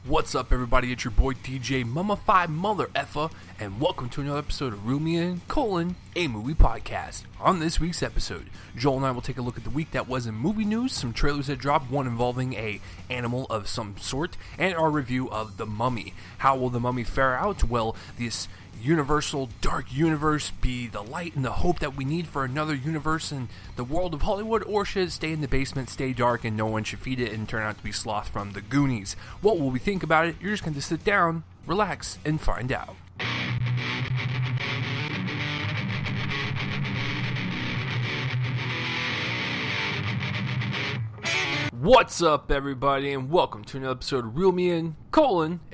What's up, everybody? It's your boy DJ Mummified Mother Effa, and welcome to another episode of Reel Me In, a movie podcast. On this week's episode, Joel and I will take a look at the week that was in movie news, some trailers that dropped, one involving a animal of some sort, and our review of The Mummy. How will The Mummy fare out? Will this universal dark universe be the light and the hope that we need for another universe in the world of Hollywood, or should it stay in the basement, stay dark, and no one should feed it and turn out to be Sloth from the Goonies? What will we think about it? You're just going to sit down, relax, and find out. What's up, everybody, and welcome to another episode of Reel Me In,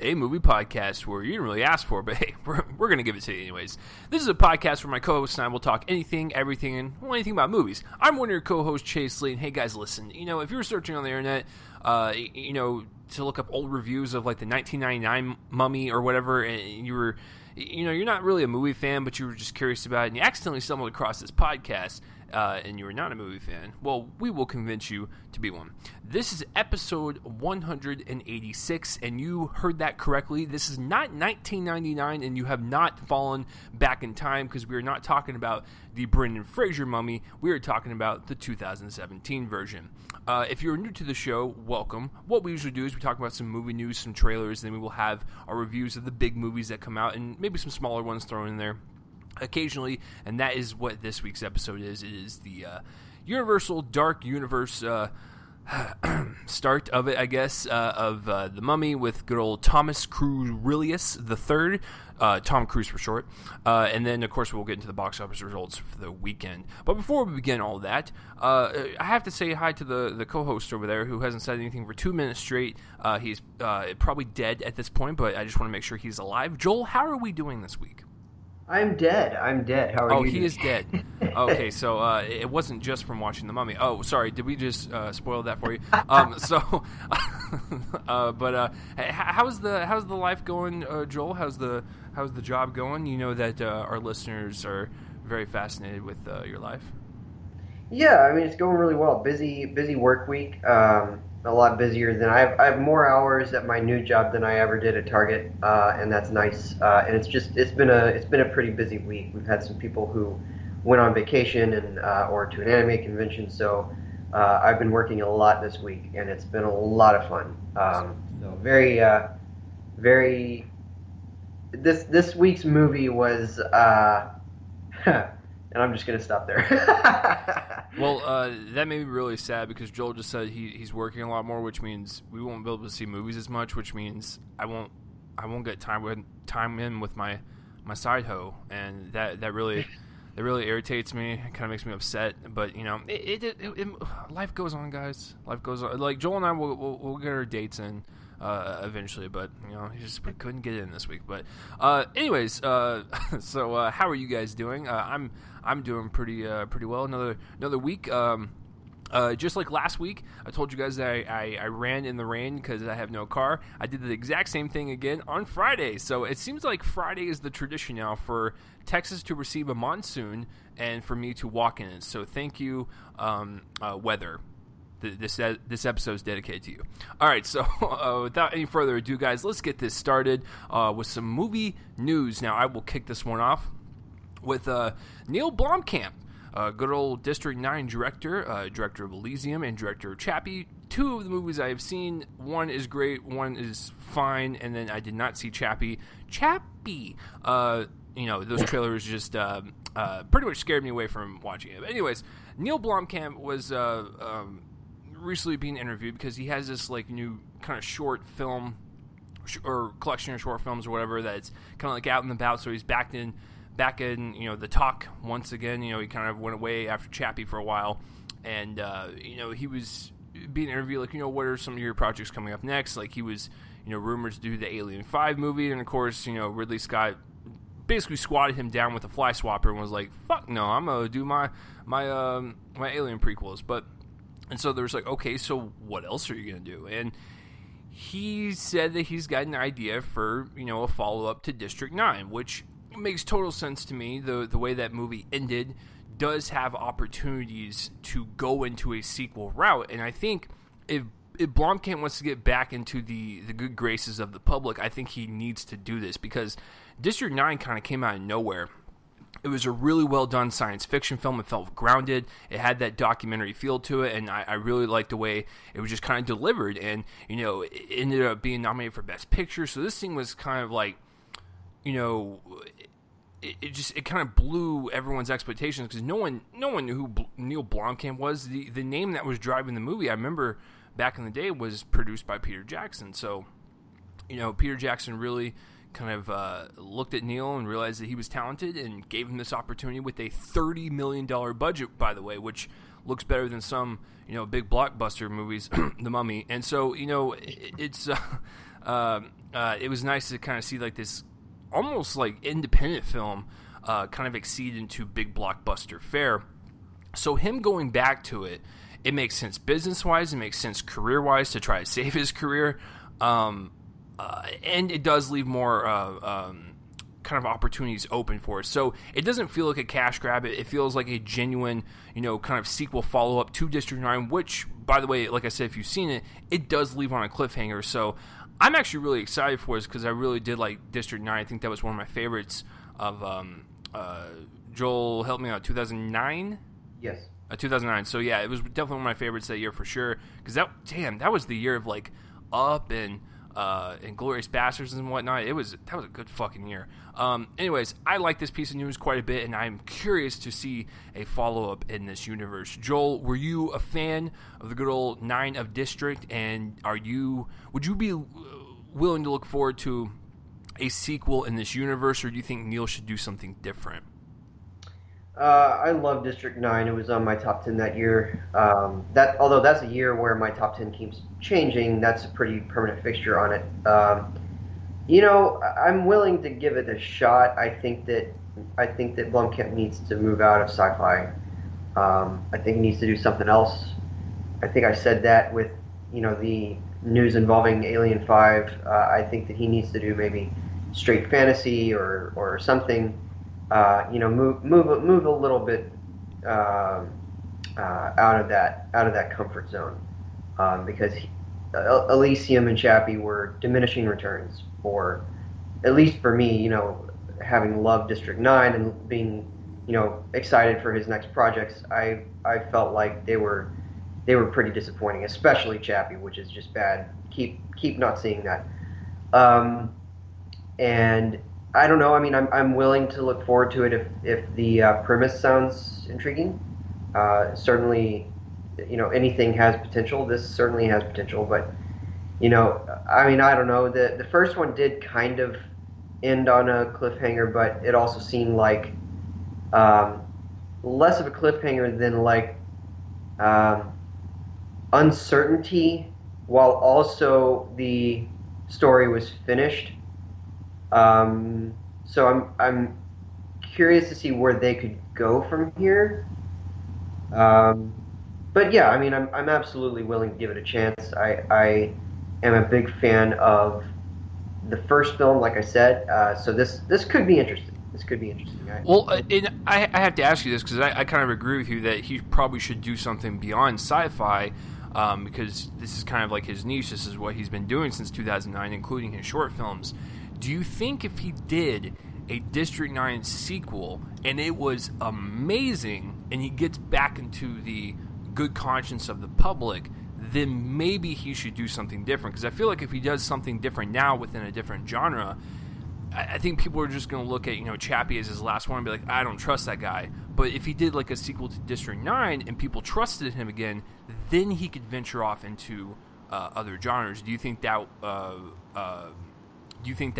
a movie podcast where you didn't really ask for, but hey, we're going to give it to you anyways. This is a podcast where my co-host and I will talk anything, everything, and anything about movies. I'm one of your co-hosts, Chase Lee, and hey guys, listen, if you're searching on the internet, to look up old reviews of like the 1999 Mummy or whatever, and you're not really a movie fan, but you were just curious about it, and you accidentally stumbled across this podcast, and you are not a movie fan, well, we will convince you to be one. This is episode 186, and you heard that correctly. This is not 1999, and you have not fallen back in time, because we are not talking about the Brendan Fraser Mummy. We are talking about the 2017 version. If you're new to the show, welcome. What we usually do is we talk about some movie news, some trailers, and then we will have our reviews of the big movies that come out, and maybe some smaller ones thrown in there occasionally, and that is what this week's episode is. It is the Universal Dark Universe start of it, I guess, of The Mummy with good old Thomas Cruise III, Tom Cruise for short, and then, of course, we'll get into the box office results for the weekend. But before we begin all that, I have to say hi to the co-host over there who hasn't said anything for 2 minutes straight. He's probably dead at this point, but I just want to make sure he's alive. Joel, how are we doing this week? I'm dead. How are you? Oh, he is dead. Okay, so it wasn't just from watching The Mummy. Oh, sorry. Did we just spoil that for you? How's the life going, Joel? How's the job going? You know that our listeners are very fascinated with your life. Yeah, I mean, it's going really well. Busy work week. A lot busier than I have more hours at my new job than I ever did at Target, and that's nice. And it's been a pretty busy week. We've had some people who went on vacation and or to an anime convention, so I've been working a lot this week, and it's been a lot of fun. So very. This week's movie was. And I'm just going to stop there. Well, that made me really sad because Joel just said he's working a lot more, which means we won't be able to see movies as much, which means I won't get time in with my side hoe, and that really irritates me. It kind of makes me upset, but life goes on, guys. Life goes on. Like Joel and I we'll get our dates in eventually, but he just couldn't get in this week. But anyways, so how are you guys doing? I'm doing pretty well. Another week. Just like last week, I told you guys that I ran in the rain because I have no car. I did the exact same thing again on Friday. So it seems like Friday is the tradition now for Texas to receive a monsoon and for me to walk in it. So thank you, weather. This episode is dedicated to you. All right, so without any further ado, guys, let's get this started with some movie news. Now, I will kick this one off with Neil Blomkamp, good old District 9 director, director of Elysium and director of Chappie. Two of the movies I have seen, one is great, one is fine, and then I did not see Chappie. Those trailers just pretty much scared me away from watching it. But anyways, Neil Blomkamp was recently being interviewed because he has this like new kind of short film or collection of short films or whatever that's kind of like out and about. So he's back in the talk once again. He kind of went away after Chappie for a while, and he was being interviewed like, what are some of your projects coming up next? Like he was rumored to do the Alien 5 movie, and of course Ridley Scott basically squatted him down with a fly swapper and was like, fuck no, I'm gonna do my Alien prequels. And so there was like, okay, so what else are you going to do? And he said that he's got an idea for, a follow-up to District 9, which makes total sense to me. The way that movie ended does have opportunities to go into a sequel route. And I think if if Blomkamp wants to get back into the good graces of the public, I think he needs to do this, because District 9 kind of came out of nowhere. It was a really well done science fiction film. It felt grounded. It had that documentary feel to it, and I really liked the way it was just kind of delivered. And, you know, it ended up being nominated for Best Picture. So this thing was kind of like, you know, it kind of blew everyone's expectations, because no one knew who Neil Blomkamp was. The name that was driving the movie, I remember back in the day, was produced by Peter Jackson. So, you know, Peter Jackson really kind of looked at Neil and realized that he was talented and gave him this opportunity with a $30 million budget, by the way, which looks better than some, you know, big blockbuster movies, The Mummy. And so, you know, it was nice to kind of see like this almost like independent film kind of exceed into big blockbuster fare. So him going back to it makes sense business-wise, it makes sense career-wise to try to save his career. And it does leave more kind of opportunities open for us. So it doesn't feel like a cash grab. It feels like a genuine, you know, kind of sequel follow-up to District 9, which, by the way, like I said, if you've seen it, it does leave on a cliffhanger. So I'm actually really excited for this, because I really did like District 9. I think that was one of my favorites of Joel, help me out, 2009? Yes. 2009. So yeah, it was definitely one of my favorites that year for sure, because that was the year of like Up and Glorious Bastards and whatnot. That was a good fucking year. Anyways, I like this piece of news quite a bit, and I'm curious to see a follow-up in this universe. Joel, were you a fan of the good old 9 of District, and would you be willing to look forward to a sequel in this universe, or do you think Neil should do something different? I love District 9. It was on my top 10 that year. Although that's a year where my top 10 keeps changing, that's a pretty permanent fixture on it. You know, I'm willing to give it a shot. I think that Blomkamp needs to move out of sci-fi. I think he needs to do something else. I think I said that with, you know, the news involving Alien 5. I think that he needs to do maybe straight fantasy or something. You know, move a little bit out of that comfort zone, because Elysium and Chappie were diminishing returns, or at least for me. You know, having loved District 9 and being, you know, excited for his next projects, I felt like they were pretty disappointing, especially Chappie, which is just bad. Keep not seeing that, and I don't know. I mean, I'm willing to look forward to it if the premise sounds intriguing. Certainly, you know, anything has potential. This certainly has potential, but, you know, I mean, I don't know. The first one did kind of end on a cliffhanger, but it also seemed like less of a cliffhanger than like uncertainty, while also the story was finished. So I'm curious to see where they could go from here. But yeah, I mean, I'm absolutely willing to give it a chance. I am a big fan of the first film, like I said. So this could be interesting. This could be interesting. And I have to ask you this, because I kind of agree with you that he probably should do something beyond sci-fi, because this is kind of like his niche. This is what he's been doing since 2009, including his short films. Do you think if he did a District 9 sequel and it was amazing and he gets back into the good conscience of the public, then maybe he should do something different? Because I feel like if he does something different now within a different genre, I think people are just going to look at, you know, Chappie as his last one and be like, I don't trust that guy. But if he did like a sequel to District 9 and people trusted him again, then he could venture off into other genres. Do you think that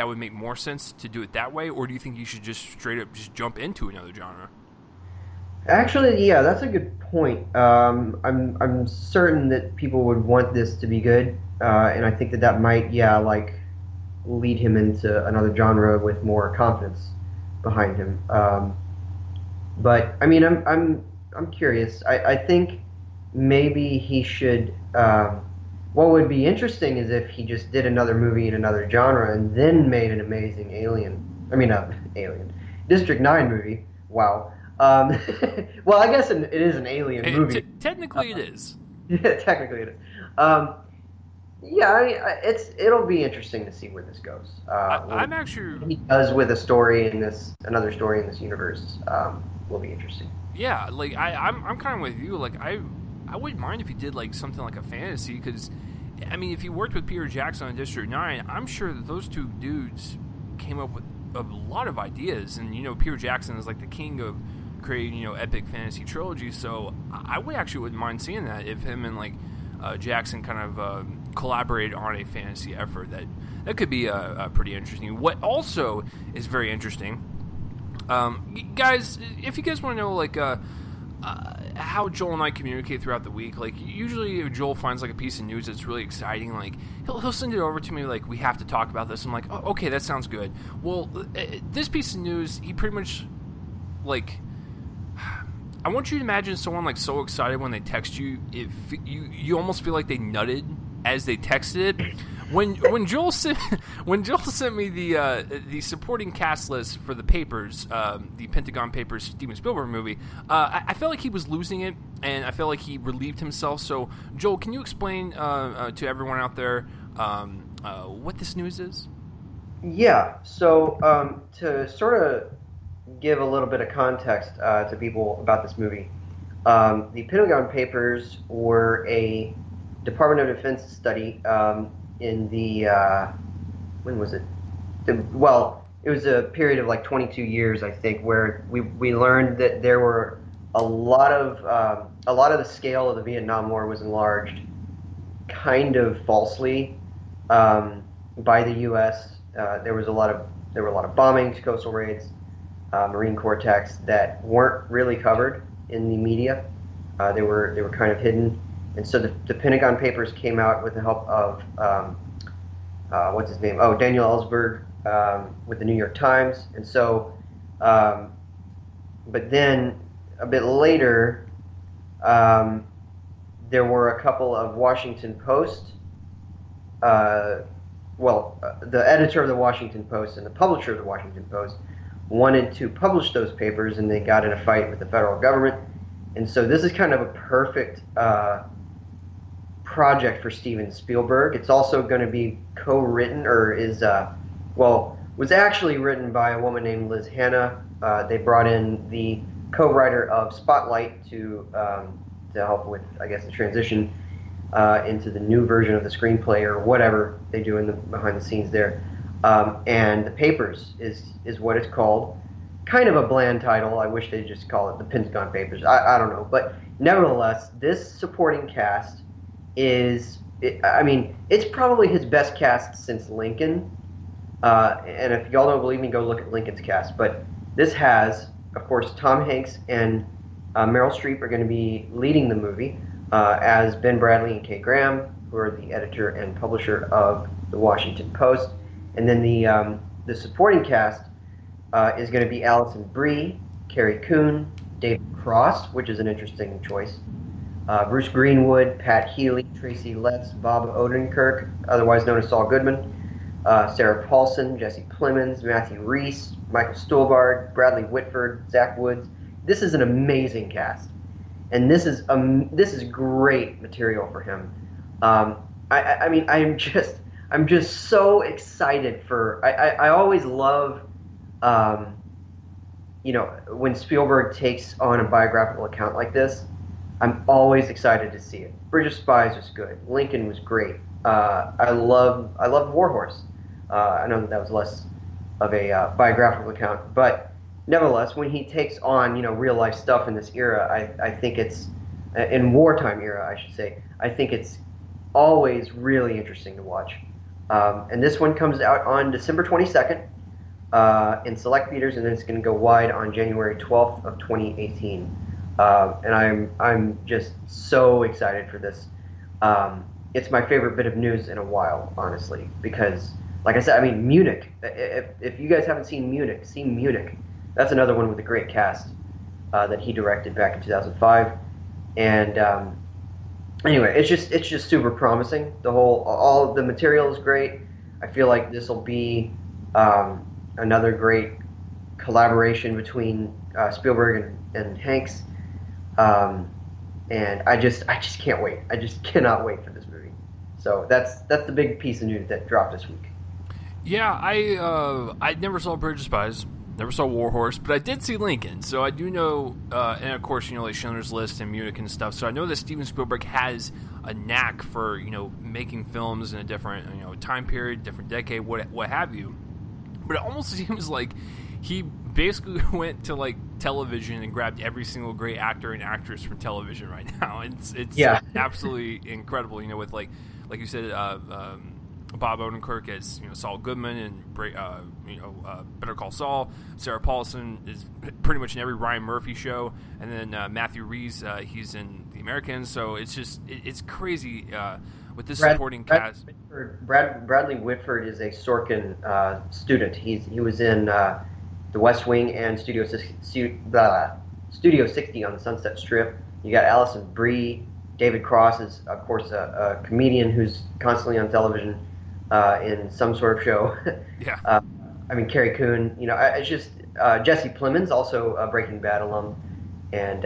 would make more sense to do it that way, or do you think you should just straight up just jump into another genre? Actually, yeah, that's a good point. I'm certain that people would want this to be good, and I think that might, like, lead him into another genre with more confidence behind him. But I mean, I'm curious. I think maybe he should. What would be interesting is if he just did another movie in another genre and then made an amazing District 9 movie. Wow. Well, I guess it is an Alien movie. Technically, it is. Yeah, technically it is. Yeah, I mean, it'll be interesting to see where this goes. I'm actually, What he does with a story in this, another story in this universe, will be interesting. yeah, like I'm kind of with you. Like I wouldn't mind if he did like something like a fantasy, because I mean, if he worked with Peter Jackson on District 9, I'm sure that those two dudes came up with a lot of ideas. And, Peter Jackson is like the king of creating, epic fantasy trilogies. So I would actually wouldn't mind seeing that if him and like Jackson kind of collaborated on a fantasy effort. That could be pretty interesting. What also is very interesting, guys, if you guys want to know like how Joel and I communicate throughout the week. Like, usually if Joel finds like a piece of news that's really exciting, like he'll send it over to me, like, we have to talk about this. I'm like, oh, okay, that sounds good. Well, this piece of news, he pretty much, like, I want you to imagine someone like so excited when they text you, if you almost feel like they nutted as they texted it. When Joel sent me the supporting cast list for the Papers, the Pentagon Papers Steven Spielberg movie, I felt like he was losing it, and I felt like he relieved himself. So, Joel, can you explain to everyone out there what this news is? Yeah. So to sort of give a little bit of context to people about this movie, the Pentagon Papers were a Department of Defense study in the when was it? Well, it was a period of like 22 years, I think, where we learned that there were a lot of the scale of the Vietnam War was enlarged, kind of falsely, by the U.S. There were a lot of bombings, coastal raids, Marine Corps attacks that weren't really covered in the media. They were kind of hidden. And so the Pentagon Papers came out with the help of what's his name? Oh, Daniel Ellsberg with the New York Times. And so, but then a bit later, there were a couple of Washington Post. The editor of the Washington Post and the publisher of the Washington Post wanted to publish those papers, and they got in a fight with the federal government. And so this is kind of a perfect project for Steven Spielberg. It's also going to be co-written, or was actually written by a woman named Liz Hanna. They brought in the co-writer of Spotlight to help with, I guess, the transition into the new version of the screenplay, or whatever they do in the behind the scenes there. And The Papers is what it's called. Kind of a bland title. I wish they'd just call it The Pentagon Papers. I don't know. But nevertheless, this supporting cast it's probably his best cast since Lincoln. And if y'all don't believe me, go look at Lincoln's cast. But this has, of course, Tom Hanks and Meryl Streep are going to be leading the movie, as Ben Bradlee and Kay Graham, who are the editor and publisher of the Washington Post. And then the supporting cast is going to be Alison Brie, Carrie Coon, David Cross, which is an interesting choice, Bruce Greenwood, Pat Healy, Tracy Letts, Bob Odenkirk, otherwise known as Saul Goodman, Sarah Paulson, Jesse Plemons, Matthew Rhys, Michael Stuhlbarg, Bradley Whitford, Zach Woods. This is an amazing cast, and this is great material for him. I'm just so excited for. I always love, when Spielberg takes on a biographical account like this. I'm always excited to see it. Bridge of Spies was good. Lincoln was great. I love Warhorse. I know that was less of a biographical account, but nevertheless, when he takes on real life stuff in this era, I think it's in wartime era, I should say. I think it's always really interesting to watch. And this one comes out on December 22nd in select theaters, and then it's going to go wide on January 12th of 2018. And I'm just so excited for this. It's my favorite bit of news in a while, honestly, because, like I said, I mean, Munich. If you guys haven't seen Munich, see Munich. That's another one with a great cast that he directed back in 2005. And anyway, it's just super promising. All of the material is great. I feel like this will be another great collaboration between Spielberg and Hanks. And I just can't wait. I just cannot wait for this movie. So that's the big piece of news that dropped this week. Yeah, I never saw Bridge of Spies, never saw War Horse, but I did see Lincoln, so I do know, and of course, like Schindler's List and Munich and stuff. So I know that Steven Spielberg has a knack for making films in a different time period, different decade, what have you. But it almost seems like he basically went to like television and grabbed every single great actor and actress from television right now. It's absolutely incredible. With like you said, Bob Odenkirk as Saul Goodman and Better Call Saul. Sarah Paulson is pretty much in every Ryan Murphy show, and then Matthew Rhys, he's in The Americans. So it's crazy with this supporting cast. Bradley Whitford is a Sorkin student. He was in The West Wing and Studio 60 on the Sunset Strip. You got Alison Brie. David Cross is, of course, a comedian who's constantly on television in some sort of show. Yeah. Carrie Coon. It's just Jesse Plemons, also a Breaking Bad alum, and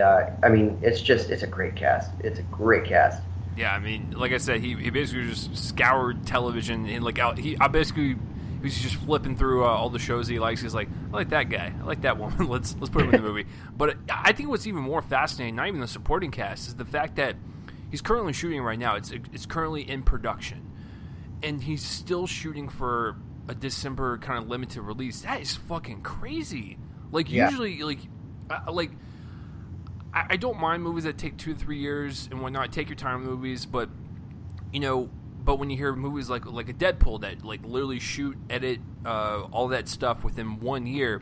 it's a great cast. It's a great cast. Yeah, like I said, he basically just scoured television and he was just flipping through all the shows he likes. He's like, I like that guy, I like that woman. Let's put him in the movie. But I think what's even more fascinating, not even the supporting cast, is the fact that he's currently shooting right now. It's currently in production, and he's still shooting for a December kind of limited release. That is fucking crazy. Usually, I don't mind movies that take 2 to 3 years and whatnot. Take your time with movies, but but when you hear movies like a Deadpool that literally shoot, edit, all that stuff within 1 year,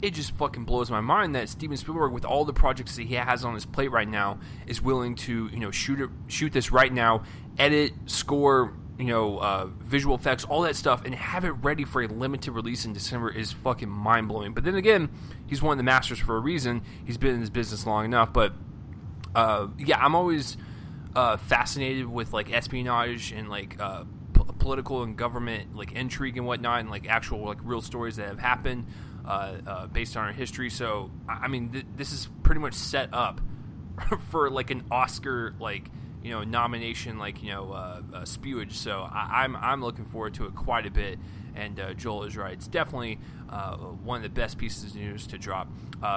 it just fucking blows my mind that Steven Spielberg, with all the projects that he has on his plate right now, is willing to shoot this right now, edit, score, visual effects, all that stuff, and have it ready for a limited release in December is fucking mind blowing. But then again, he's one of the masters for a reason. He's been in this business long enough. But I'm always fascinated with espionage and political and government intrigue and whatnot, and actual real stories that have happened based on our history. So this is pretty much set up for an Oscar nomination spewage. So I'm looking forward to it quite a bit. And Joel is right. It's definitely one of the best pieces of news to drop.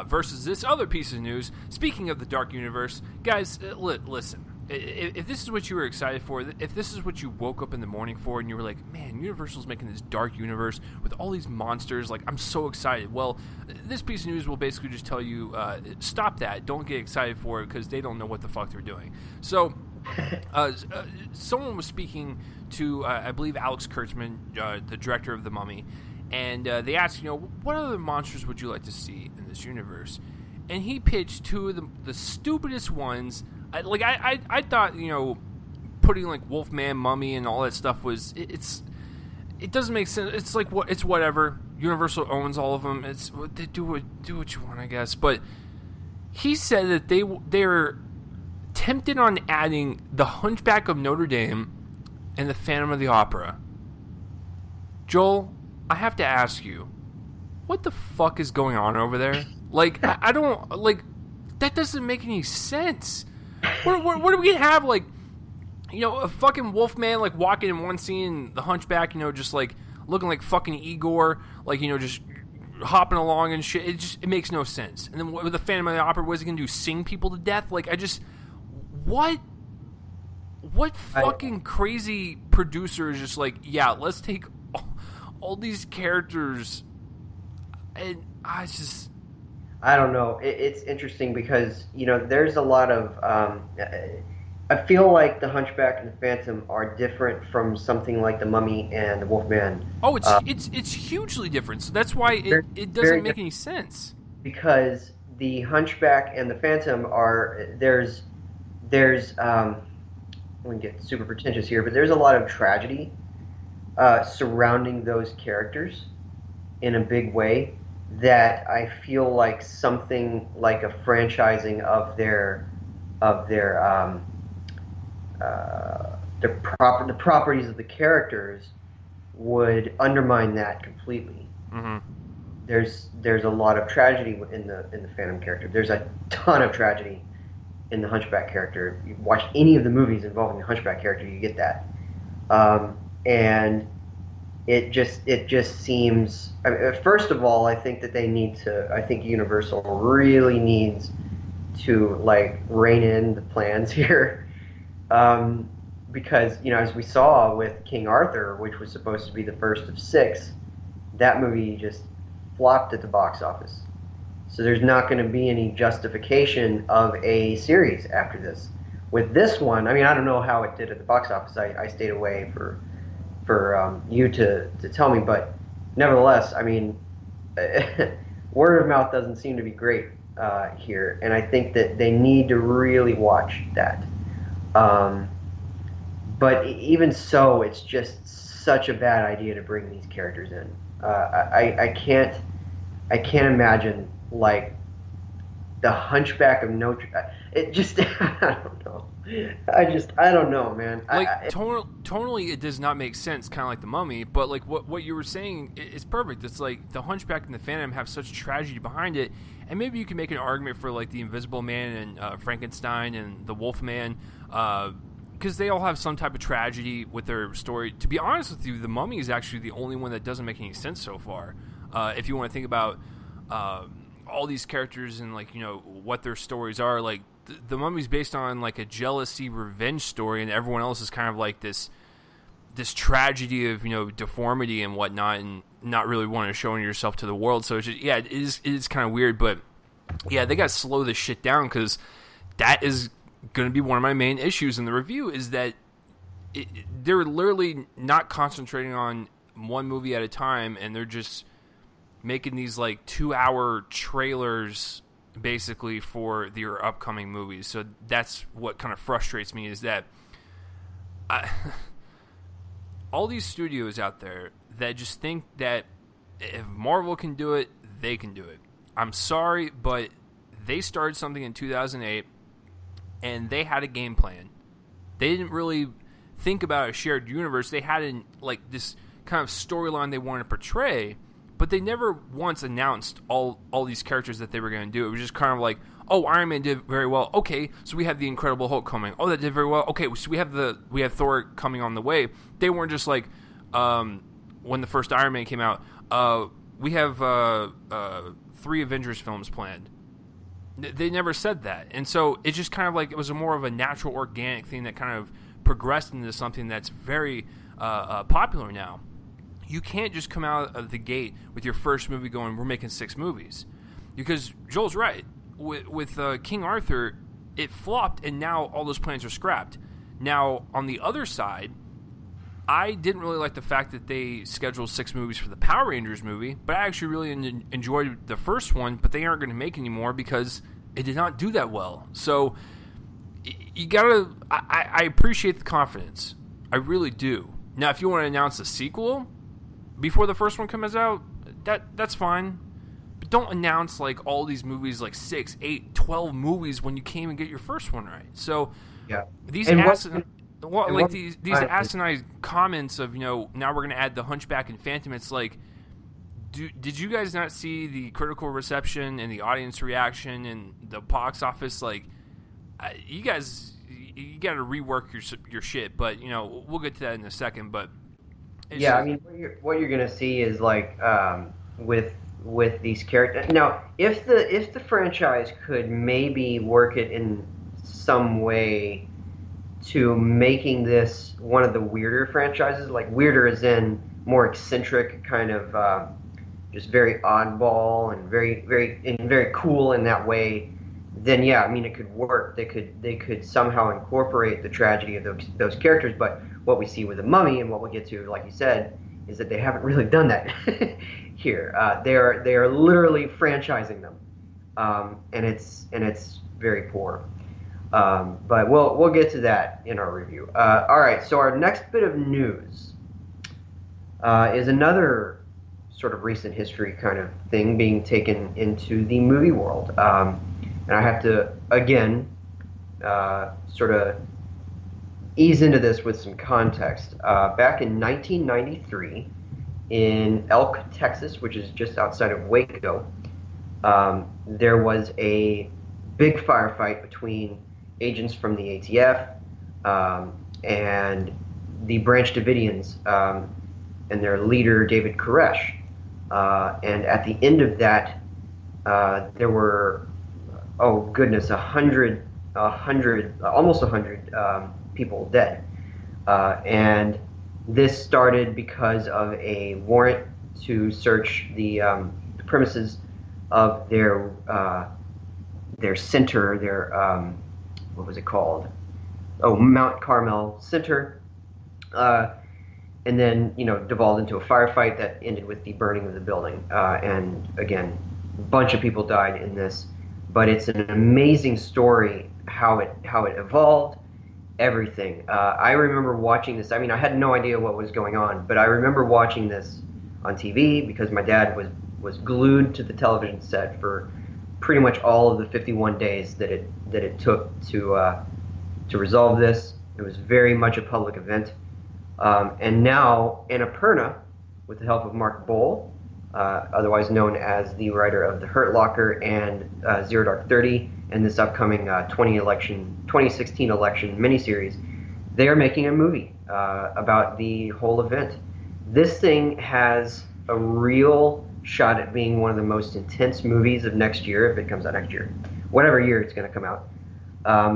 Versus this other piece of news. Speaking of the Dark Universe, guys, listen. If this is what you were excited for, if this is what you woke up in the morning for, and you were like, man, Universal's making this dark universe with all these monsters, I'm so excited. Well, this piece of news will basically just tell you, stop that. Don't get excited for it, because they don't know what the fuck they're doing. So, someone was speaking to, I believe, Alex Kurtzman, the director of The Mummy, and they asked, what other monsters would you like to see in this universe? And he pitched two of the stupidest ones. I thought, putting Wolfman, Mummy, and all that stuff was it doesn't make sense. It's it's whatever. Universal owns all of them. They do what you want, I guess. But he said that they're tempted on adding the Hunchback of Notre Dame and the Phantom of the Opera. Joel, I have to ask you, what the fuck is going on over there? I don't that doesn't make any sense. What are we gonna have? A fucking Wolfman walking in one scene, the Hunchback, just looking like fucking Igor, just hopping along and shit. It makes no sense. And then with the Phantom of the Opera, what is he gonna do? Sing people to death? What fucking crazy producer is just let's take all these characters, and I don't know. It's interesting because, there's a lot of... I feel like the Hunchback and the Phantom are different from something like the Mummy and the Wolfman. Oh, it's hugely different. So that's why it doesn't make any sense. Because the Hunchback and the Phantom are... There's I'm going to get super pretentious here, but there's a lot of tragedy surrounding those characters in a big way, that I feel like something like a franchising of the properties of the characters would undermine that completely. Mm-hmm. There's a lot of tragedy in the Phantom character. There's a ton of tragedy in the Hunchback character. You watch any of the movies involving the Hunchback character, you get that. And it just seems. I mean, first of all, I think that they need to. I think Universal really needs to like rein in the plans here, because as we saw with King Arthur, which was supposed to be the first of six, that movie just flopped at the box office. So there's not going to be any justification of a series after this. With this one, I mean, I don't know how it did at the box office. I stayed away for you to tell me, but nevertheless, I mean, word of mouth doesn't seem to be great here, and I think that they need to really watch that. But even so, it's just such a bad idea to bring these characters in. I can't imagine like the Hunchback of Notre. It just I don't know. I don't know, man. Like tonally, it does not make sense. Kind of like the Mummy, but like what you were saying is perfect. It's like the Hunchback and the Phantom have such tragedy behind it, and maybe you can make an argument for like the Invisible Man and Frankenstein and the Wolfman, because they all have some type of tragedy with their story. To be honest with you, the Mummy is actually the only one that doesn't make any sense so far. If you want to think about all these characters and like what their stories are, like the Mummy's based on like a jealousy revenge story, and everyone else is kind of like this tragedy of deformity and whatnot, and not really wanting to show yourself to the world. So it's just, it is kind of weird, but yeah, they got to slow this shit down, because that is going to be one of my main issues in the review, is that they're literally not concentrating on one movie at a time, and they're just making these like 2-hour trailers basically for their upcoming movies. So that's what kind of frustrates me, is that all these studios out there that just think that if Marvel can do it, they can do it. I'm sorry, but they started something in 2008 and they had a game plan. They didn't really think about a shared universe. They had like this kind of storyline they wanted to portray, but they never once announced all these characters that they were going to do. It was just kind of like, oh, Iron Man did very well. Okay, so we have the Incredible Hulk coming. Oh, that did very well. Okay, so we have Thor coming on the way. They weren't just like, when the first Iron Man came out, we have 3 Avengers films planned. They never said that. And so it's just kind of like it was more of a natural, organic thing that kind of progressed into something that's very popular now. You can't just come out of the gate with your first movie going, we're making 6 movies. Because Joel's right. With King Arthur, it flopped, and now all those plans are scrapped. Now, on the other side, I didn't really like the fact that they scheduled 6 movies for the Power Rangers movie, but I actually really enjoyed the first one, but they aren't going to make anymore because it did not do that well. So, you gotta... I appreciate the confidence. I really do. Now, if you want to announce a sequel before the first one comes out, that's fine. But don't announce like all these movies, like 6, 8, 12 movies when you can't even get your first one right. So yeah, these these asinine comments of now we're going to add the Hunchback and Phantom. It's like, did you guys not see the critical reception and the audience reaction and the box office? Like, you got to rework your shit. But we'll get to that in a second. But yeah, I mean, what you're gonna see is like with these characters. Now, if the franchise could maybe work it in some way to making this one of the weirder franchises, like weirder as in more eccentric, kind of just very oddball and very cool in that way, then yeah, I mean, it could work. They could somehow incorporate the tragedy of those characters. But what we see with the Mummy, and what we'll get to, like you said, is that they haven't really done that here. They are literally franchising them, and it's very poor. But we'll get to that in our review. All right, so our next bit of news is another sort of recent history kind of thing being taken into the movie world. And I have to, again, sort of ease into this with some context. Back in 1993, in Elk, Texas, which is just outside of Waco, there was a big firefight between agents from the ATF and the Branch Davidians and their leader David Koresh. And at the end of that, there were, oh goodness, almost 100 people dead. And this started because of a warrant to search the premises of their center, what was it called? Oh, Mount Carmel Center. And then, devolved into a firefight that ended with the burning of the building. And again, a bunch of people died in this. But it's an amazing story how it evolved, everything. I remember watching this. I mean, I had no idea what was going on, but I remember watching this on TV because my dad was glued to the television set for pretty much all of the 51 days that it took to resolve this. It was very much a public event. And now Annapurna, with the help of Mark Bowl, otherwise known as the writer of The Hurt Locker and Zero Dark 30, and this upcoming 2016 election miniseries, they are making a movie about the whole event. This thing has a real shot at being one of the most intense movies of next year, if it comes out next year, whatever year it's going to come out.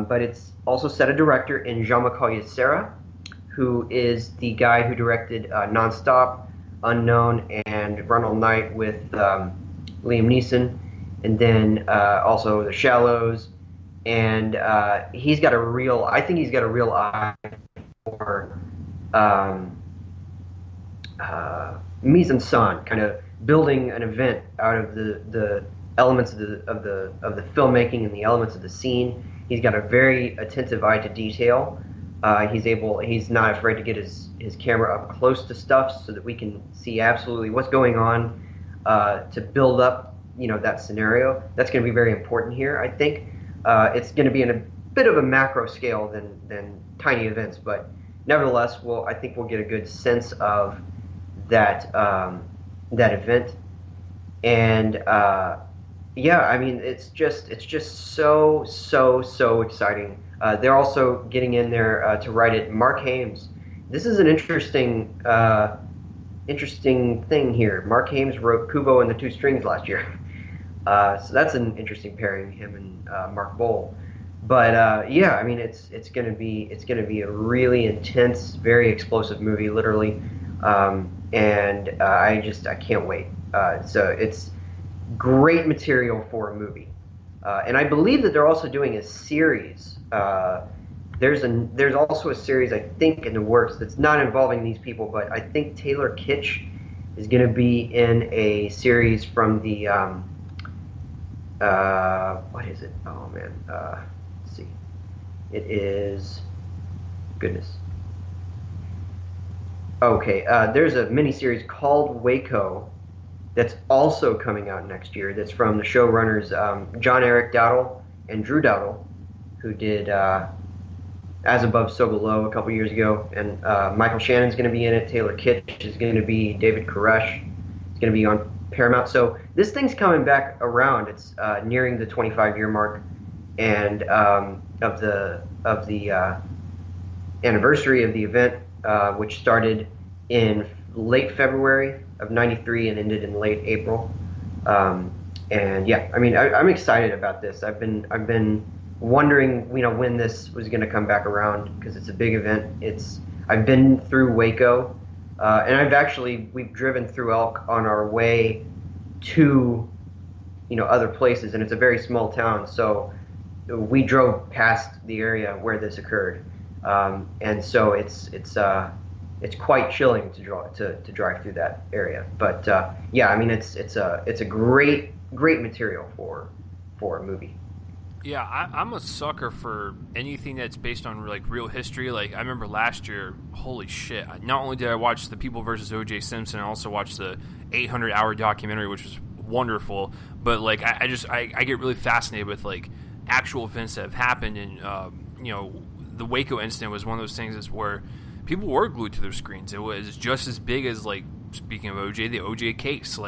But it's also set a director in Jean-Marc Serra, who is the guy who directed Nonstop, Unknown, and Run All Night with Liam Neeson, and then also The Shallows. And I think he's got a real eye for mise en scène, kind of building an event out of the elements of the filmmaking and the elements of the scene. He's got a very attentive eye to detail. He's not afraid to get his camera up close to stuff so that we can see absolutely what's going on to build up, that scenario. That's going to be very important here, I think. It's going to be in a bit of a macro scale than tiny events, but nevertheless, I think we'll get a good sense of that event. And I mean, it's just so exciting. They're also getting in there to write it. Mark Hames. This is an interesting thing here. Mark Hames wrote Kubo and the Two Strings last year, so that's an interesting pairing, him and Mark Bowl. But I mean, it's gonna be a really intense, very explosive movie, literally, and I can't wait. So it's great material for a movie. And I believe that they're also doing a series. There's also a series, I think, in the works that's not involving these people, but I think Taylor Kitsch is going to be in a series from the what is it? Oh man, let's see. It is goodness. Okay, there's a miniseries called Waco that's also coming out next year. That's from the showrunners John Eric Dowdle and Drew Dowdle, who did As Above, So Below a couple years ago. And Michael Shannon's going to be in it. Taylor Kitsch is going to be David Koresh. It's going to be on Paramount. So this thing's coming back around. It's nearing the 25-year mark, and of the anniversary of the event, which started in late February of '93 and ended in late April. And yeah, I mean, I'm excited about this. I've been wondering, when this was going to come back around, because it's a big event. I've been through Waco, and we've driven through Elk on our way to, other places, and it's a very small town, so we drove past the area where this occurred, and so it's quite chilling to drive through that area. But I mean, it's a great material for a movie. Yeah, I'm a sucker for anything that's based on real history. Like, I remember last year, holy shit! Not only did I watch The People versus O.J. Simpson, I also watched the 800-hour documentary, which was wonderful. But I get really fascinated with actual events that have happened, and the Waco incident was one of those things where people were glued to their screens. It was just as big as, speaking of OJ, the OJ case.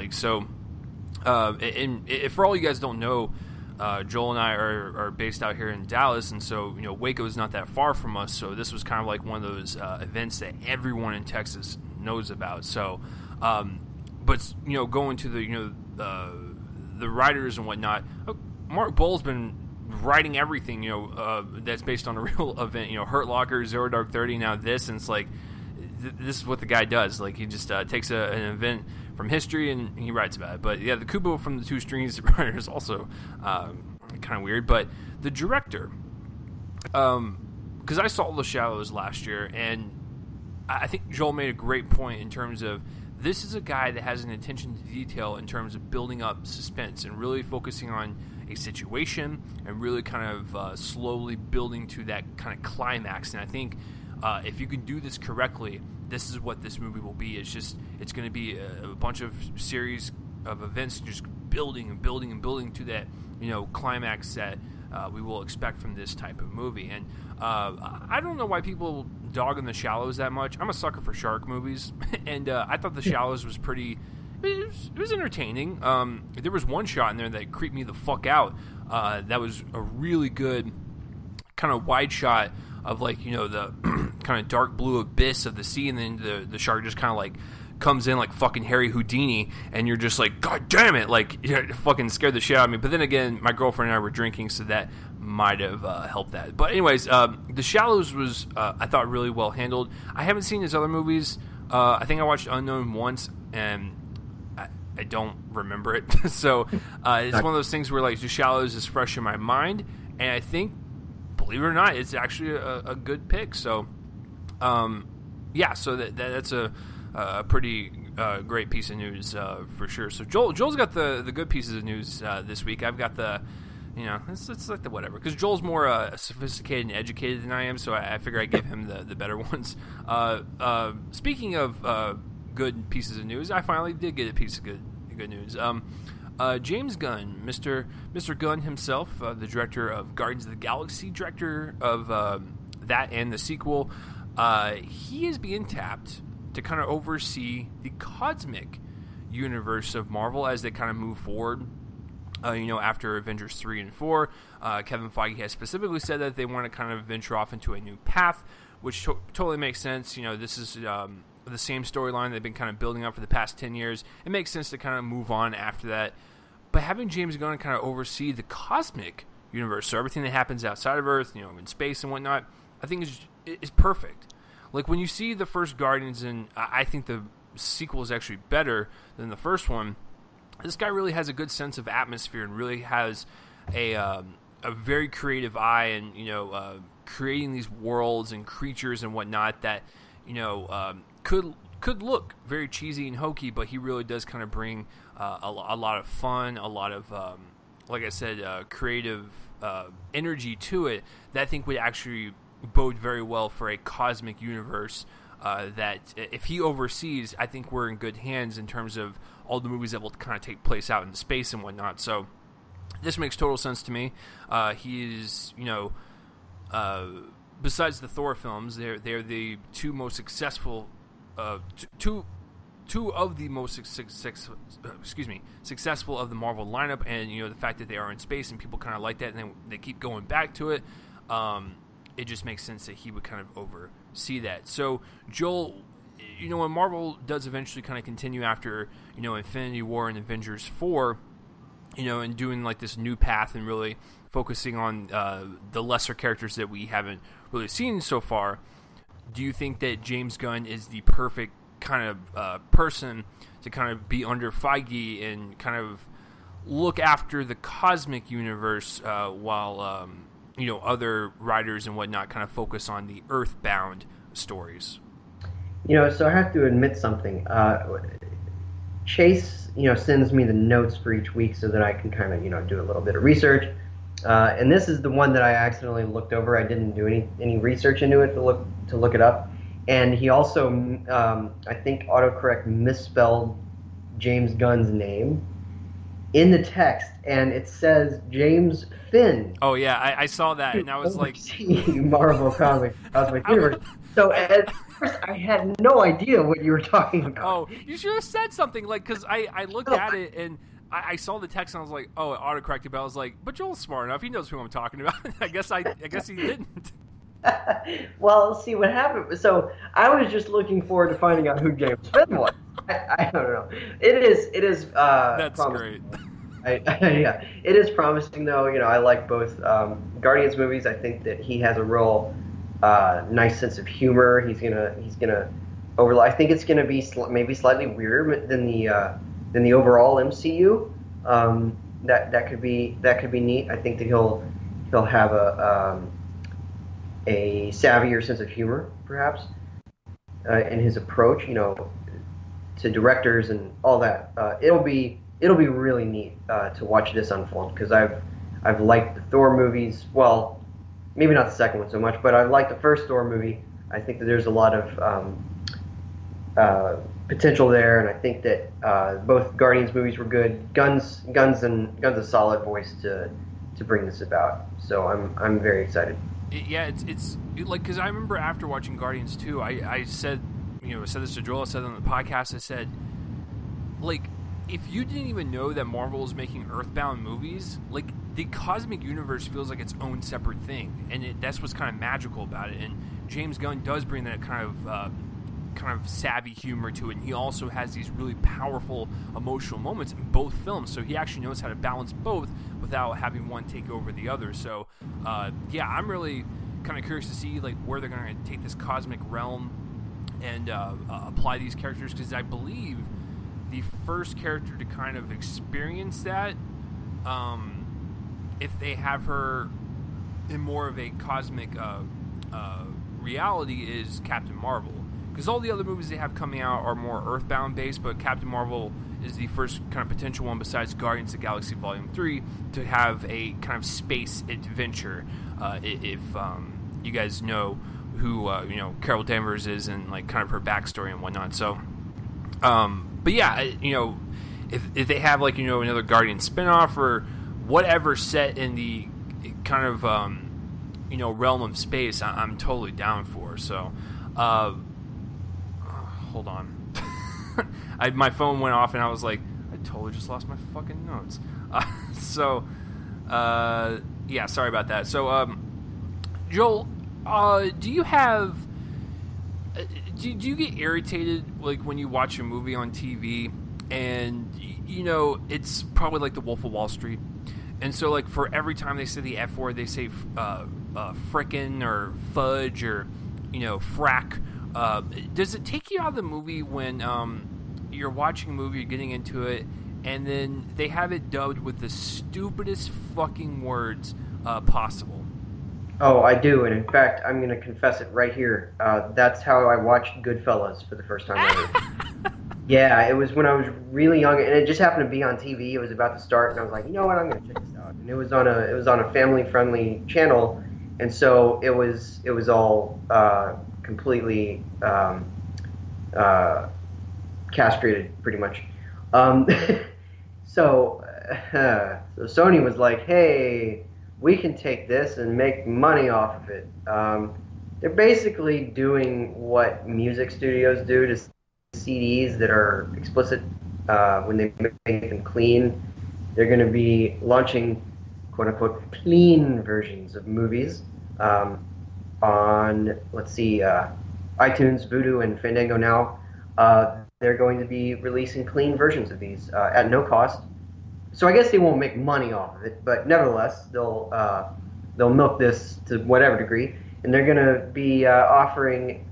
And for all you guys don't know, Joel and I are based out here in Dallas, and so Waco is not that far from us. So this was kind of like one of those events that everyone in Texas knows about. So, but going to the writers and whatnot, Mark Bull's been writing everything that's based on a real event. Hurt Locker, Zero Dark 30, now this, and it's like this is what the guy does. Like he just takes an event from history and he writes about it. But yeah, the Kubo from the Two Strings writer is also kind of weird. But the director, because I saw The Shallows last year, and I think Joel made a great point in terms of this is a guy that has an attention to detail in terms of building up suspense and really focusing on a situation and really kind of slowly building to that kind of climax. And I think if you can do this correctly, this is what this movie will be. It's going to be a bunch of series of events just building and building and building to that climax that we will expect from this type of movie. And I don't know why people dog on The Shallows that much. I'm a sucker for shark movies, and I thought The Shallows was pretty. It was entertaining. There was one shot in there that creeped me the fuck out. That was a really good kind of wide shot of the kind of dark blue abyss of the sea, and then the shark just kind of comes in like fucking Harry Houdini, and you're just like, God damn it, it fucking scared the shit out of me. But then again, my girlfriend and I were drinking, so that might have helped that. But anyways, The Shallows was, I thought, really well handled. I haven't seen his other movies. I think I watched Unknown once, and I don't remember it. So it's one of those things where The Shallows is fresh in my mind, and I think, believe it or not, it's actually a good pick. So yeah, so that's a pretty great piece of news for sure. So Joel's got the good pieces of news this week. I've got the it's like the whatever, because Joel's more sophisticated and educated than I am, so I figure I give him the better ones. Speaking of good pieces of news, I finally did get a piece of good news. James Gunn, Mr. Gunn himself, the director of Guardians of the Galaxy, director of that and the sequel, he is being tapped to kind of oversee the cosmic universe of Marvel as they kind of move forward. After Avengers 3 and 4, Kevin Feige has specifically said that they want to kind of venture off into a new path, which totally makes sense. This is the same storyline they've been kind of building up for the past 10 years. It makes sense to kind of move on after that. But having James Gunn kind of oversee the cosmic universe, so everything that happens outside of Earth, in space and whatnot, I think is perfect. Like when you see the first Guardians, and I think the sequel is actually better than the first one, this guy really has a good sense of atmosphere and really has a very creative eye, and creating these worlds and creatures and whatnot that could look very cheesy and hokey, but he really does kind of bring a lot of fun, a lot of like I said, creative energy to it that I think would actually bode very well for a cosmic universe that if he oversees, I think we're in good hands in terms of all the movies that will kind of take place out in space and whatnot. So this makes total sense to me. He is, besides the Thor films, they're the two most successful, two of the most successful of the Marvel lineup, and the fact that they are in space and people kind of like that, and they keep going back to it. It just makes sense that he would kind of oversee that. So Joel, when Marvel does eventually kind of continue after Infinity War and Avengers 4, and doing this new path and really focusing on the lesser characters that we haven't really seen so far, do you think that James Gunn is the perfect kind of person to kind of be under Feige and kind of look after the cosmic universe while other writers and whatnot kind of focus on the earthbound stories? So I have to admit something. Chase, sends me the notes for each week so that I can kind of, do a little bit of research. And this is the one that I accidentally looked over. I didn't do any research into it to look it up. And he also, I think, autocorrect misspelled James Gunn's name in the text, and it says James Finn. Oh yeah, I saw that, and I was like, Marvel Cosmic Universe. So at first, I had no idea what you were talking about. Oh, you should have said something, because I looked at it, and I saw the text and I was like, oh, it autocorrected, but I was like, but Joel's smart enough. He knows who I'm talking about. I guess he didn't. Well, see what happened. So I was just looking forward to finding out who James Finn was. I don't know. It is. That's promising. great. Yeah, it is promising though. I like both Guardians movies. I think that he has a real nice sense of humor. He's gonna overlap. I think it's gonna be maybe slightly weirder than the overall MCU. That could be neat. I think that he'll have a savvier sense of humor, perhaps, in his approach, to directors and all that. It'll be really neat to watch this unfold, because I've liked the Thor movies. Well, maybe not the second one so much, but I liked the first Thor movie. I think that there's a lot of potential there, and I think that both Guardians movies were good. Gunn's a solid voice to bring this about. So I'm very excited. Yeah, it's like, because I remember after watching Guardians 2, I said, I said this to Joel, I said on the podcast, I said, like, if you didn't even know that Marvel is making Earthbound movies, like, the cosmic universe feels like its own separate thing, and that's what's kind of magical about it. And James Gunn does bring that kind of savvy humor to it, and he also has these really powerful emotional moments in both films, so he actually knows how to balance both without having one take over the other. So yeah, I'm really kind of curious to see like where they're going to take this cosmic realm and apply these characters, because I believe the first character to kind of experience that, if they have her in more of a cosmic reality, is Captain Marvel. Because all the other movies they have coming out are more Earthbound based, but Captain Marvel is the first kind of potential one besides Guardians of the Galaxy Volume 3 to have a kind of space adventure. If you guys know who Carol Danvers is and like kind of her backstory and whatnot. So, but yeah, if they have like another Guardian spinoff or whatever set in the kind of realm of space, I'm totally down for. So. Hold on. My phone went off and I was like, I totally just lost my fucking notes. Yeah, sorry about that. So, Joel, do you have... do you get irritated like when you watch a movie on TV and, it's probably like The Wolf of Wall Street? And so, like, for every time they say the F word, they say frickin' or fudge or, frack. Does it take you out of the movie when you're watching a movie, you're getting into it, and then they have it dubbed with the stupidest fucking words possible? Oh, I do, and in fact, I'm going to confess it right here. That's how I watched Goodfellas for the first time ever. Yeah, it was when I was really young, and it just happened to be on TV. It was about to start, and I was like, you know what, I'm going to check this out. And it was on a family-friendly channel, and so it was all completely castrated, pretty much. So Sony was like, hey, we can take this and make money off of it. They're basically doing what music studios do to CDs that are explicit when they make them clean. They're going to be launching quote-unquote clean versions of movies on, let's see, iTunes, Vudu, and Fandango now. They're going to be releasing clean versions of these at no cost. So I guess they won't make money off of it, but nevertheless, they'll milk this to whatever degree, and they're going to be offering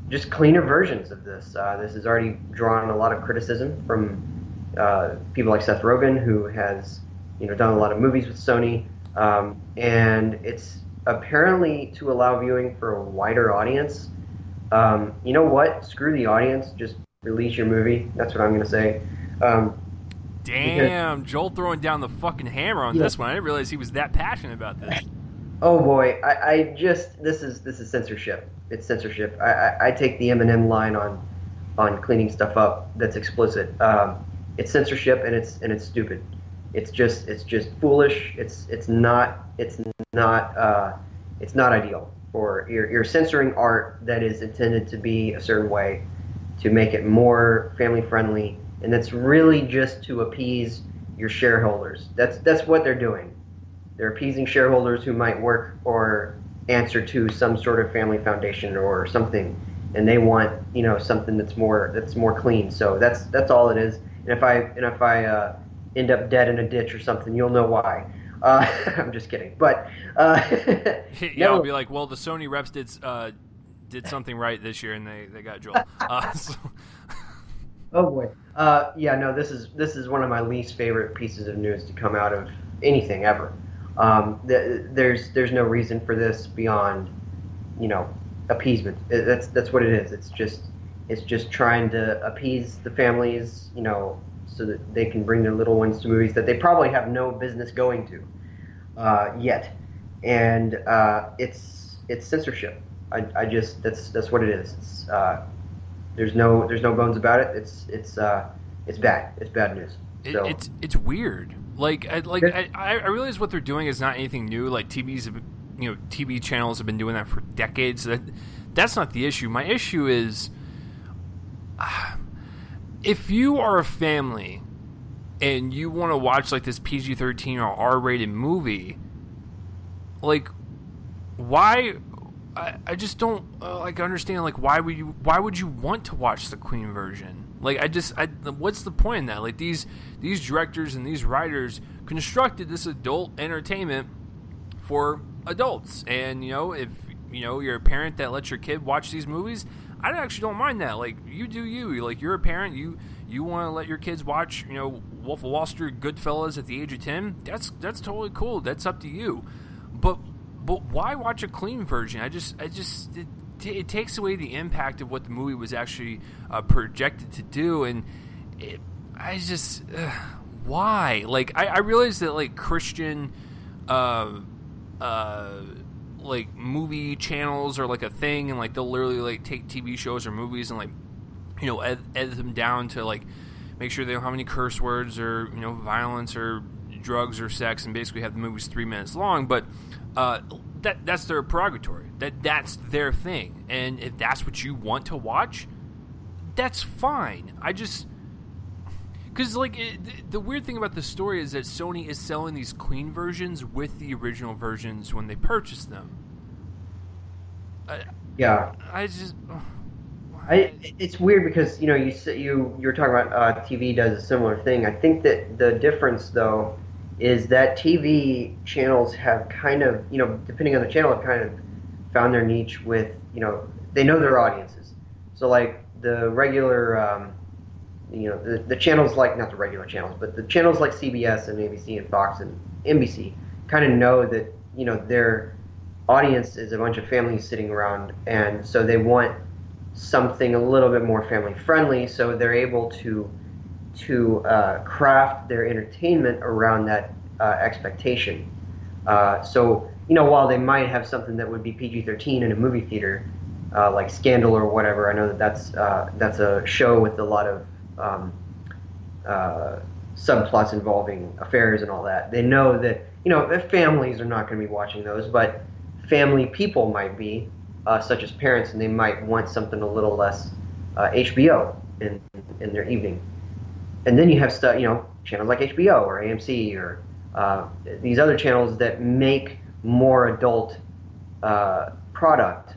just cleaner versions of this. This has already drawn a lot of criticism from people like Seth Rogen, who has done a lot of movies with Sony, and it's apparently to allow viewing for a wider audience. You know what? Screw the audience. Just release your movie. That's what I'm going to say. Damn, Joel throwing down the fucking hammer on this one. I didn't realize he was that passionate about this. Oh boy, this is censorship. It's censorship. I take the Eminem line on cleaning stuff up that's explicit. It's censorship, and it's stupid. It's just foolish. It's not ideal. Or you're censoring art that is intended to be a certain way to make it more family friendly and it's really just to appease your shareholders. That's what they're doing. They're appeasing shareholders who might work or answer to some sort of family foundation or something, and they want something that's more clean. So that's all it is. And if I end up dead in a ditch or something, you'll know why. I'm just kidding. But yeah, I'll be like, well, the Sony reps did something right this year, and they got Joel. Oh boy. Yeah, no, this is one of my least favorite pieces of news to come out of anything ever. There's no reason for this beyond, appeasement. That's what it is. It's just trying to appease the families, so that they can bring their little ones to movies that they probably have no business going to yet, and it's censorship. I just that's what it is. It's there's no bones about it. It's bad. It's bad news. So. It's weird. I realize what they're doing is not anything new. Like TV channels have been doing that for decades. That's not the issue. My issue is, if you are a family and you want to watch like this PG-13 or R-rated movie, like, why? I just don't understand. Like, why would you want to watch the clean version? Like, what's the point in that? Like, these directors and these writers constructed this adult entertainment for adults, and if you're a parent that lets your kid watch these movies, I actually don't mind that. Like, you do you. Like, you're a parent, you want to let your kids watch Wolf of Wall Street, Goodfellas at the age of 10. That's totally cool. That's up to you. But why watch a clean version? It takes away the impact of what the movie was actually projected to do, and why? Like, I realize that like Christian like movie channels are like a thing, and like they'll literally like take TV shows or movies and like edit them down to like make sure they don't have any curse words or violence or drugs or sex, and basically have the movies 3 minutes long. But that's their prerogative. That's their thing, and if that's what you want to watch, that's fine. Because like the weird thing about the story is that Sony is selling these clean versions with the original versions when they purchase them. It's weird because you were talking about TV does a similar thing. I think that the difference though is that TV channels have kind of, depending on the channel, have kind of found their niche with, they know their audiences. So like the regular, the channels like, not the regular channels, but the channels like CBS and ABC and Fox and NBC kind of know that, their audience is a bunch of families sitting around, and so they want something a little bit more family friendly, so they're able to craft their entertainment around that expectation. So while they might have something that would be PG-13 in a movie theater, like Scandal or whatever, I know that's a show with a lot of subplots involving affairs and all that. They know that families are not going to be watching those, but family people might be, such as parents, and they might want something a little less HBO in their evening. And then you have stuff, channels like HBO or AMC or these other channels that make more adult product.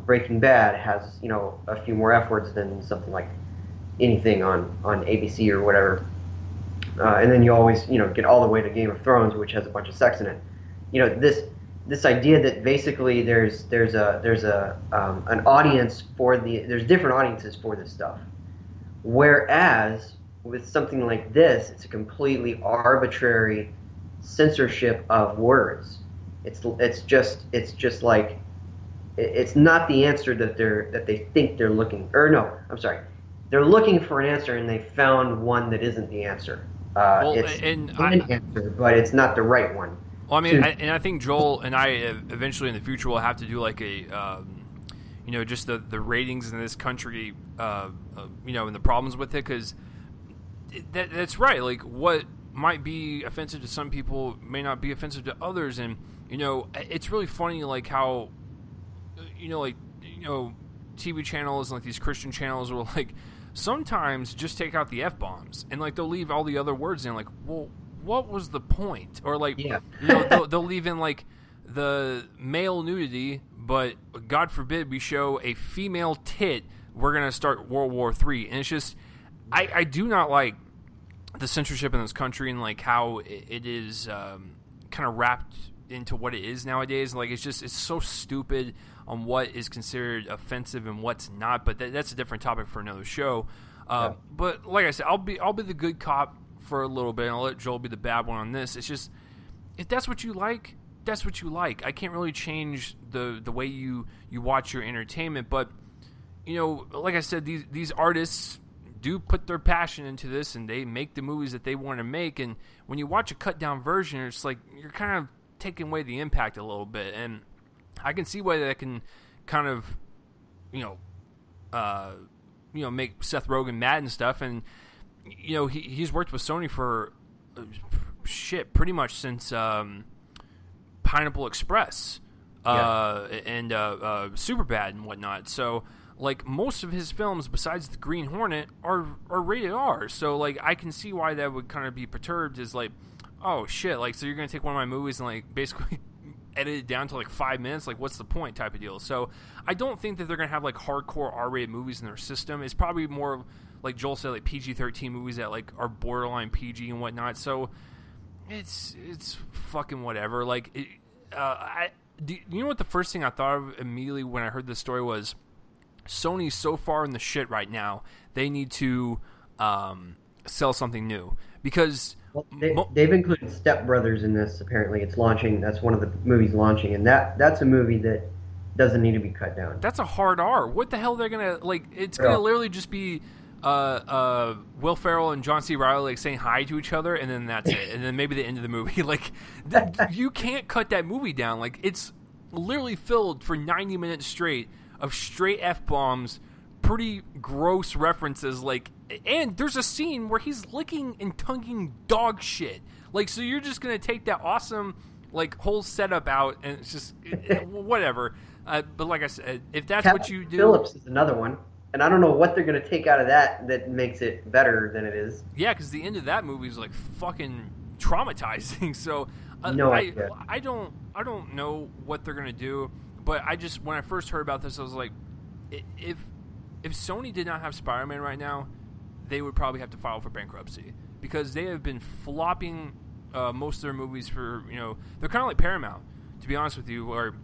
Breaking Bad has, a few more F words than something like anything on ABC or whatever. And then you always, get all the way to Game of Thrones, which has a bunch of sex in it. This idea that basically there's an audience there's different audiences for this stuff. Whereas with something like this, it's a completely arbitrary censorship of words. It's just like, it's not the answer that they think they're looking. Or no, I'm sorry, they're looking for an answer and they found one that isn't the answer. It's an answer, but it's not the right one. Well, I mean, I think Joel and I eventually in the future will have to do like a, just the ratings in this country, and the problems with it, because that's right. Like, what might be offensive to some people may not be offensive to others, and it's really funny, like how, TV channels and like these Christian channels will like sometimes just take out the F-bombs, and like they'll leave all the other words in. Like, well, what was the point? Or like, they'll leave in like the male nudity, but God forbid we show a female tit, we're gonna start World War III. And it's just, I do not like the censorship in this country and like how it is kind of wrapped into what it is nowadays. Like, it's so stupid on what is considered offensive and what's not. But that's a different topic for another show. But like I said, I'll be the good cop for a little bit, and I'll let Joel be the bad one on this. It's just, if that's what you like, that's what you like. I can't really change the way you watch your entertainment. But like I said, these artists do put their passion into this, and they make the movies that they want to make. And when you watch a cut down version, it's like you're kind of taking away the impact a little bit. And I can see why that can kind of make Seth Rogen mad and stuff. And he's worked with Sony for pretty much since Pineapple Express and Superbad and whatnot. So like most of his films besides the Green Hornet are rated R. So like I can see why that would kind of be perturbed, is like, oh shit, like, so you're gonna take one of my movies and like basically edit it down to like 5 minutes, like what's the point type of deal. So I don't think that they're gonna have like hardcore R-rated movies in their system. It's probably more like Joel said, like PG-13 movies that like are borderline PG and whatnot. So it's fucking whatever. Like you know what the first thing I thought of immediately when I heard this story was, Sony's so far in the shit right now, they need to sell something new. Because they've included Step Brothers in this. Apparently, it's launching. That's one of the movies launching, and that's a movie that doesn't need to be cut down. That's a hard R. What the hell they're gonna like? It's gonna literally just be Will Ferrell and John C. Reilly like saying hi to each other, and then that's it. And then maybe the end of the movie. Like you can't cut that movie down. Like it's literally filled for 90 minutes straight of straight F-bombs, pretty gross references, like, and there's a scene where he's licking and tonguing dog shit. Like, so you're just gonna take that awesome, like, whole setup out, and it's just whatever. But like I said, if that's Captain what you do, Phillips is another one, and I don't know what they're gonna take out of that makes it better than it is. Yeah, because the end of that movie is like fucking traumatizing. So I don't know what they're gonna do. But when I first heard about this, I was like, if Sony did not have Spider-Man right now, they would probably have to file for bankruptcy, because they have been flopping most of their movies for, they're kind of like Paramount, to be honest with you, where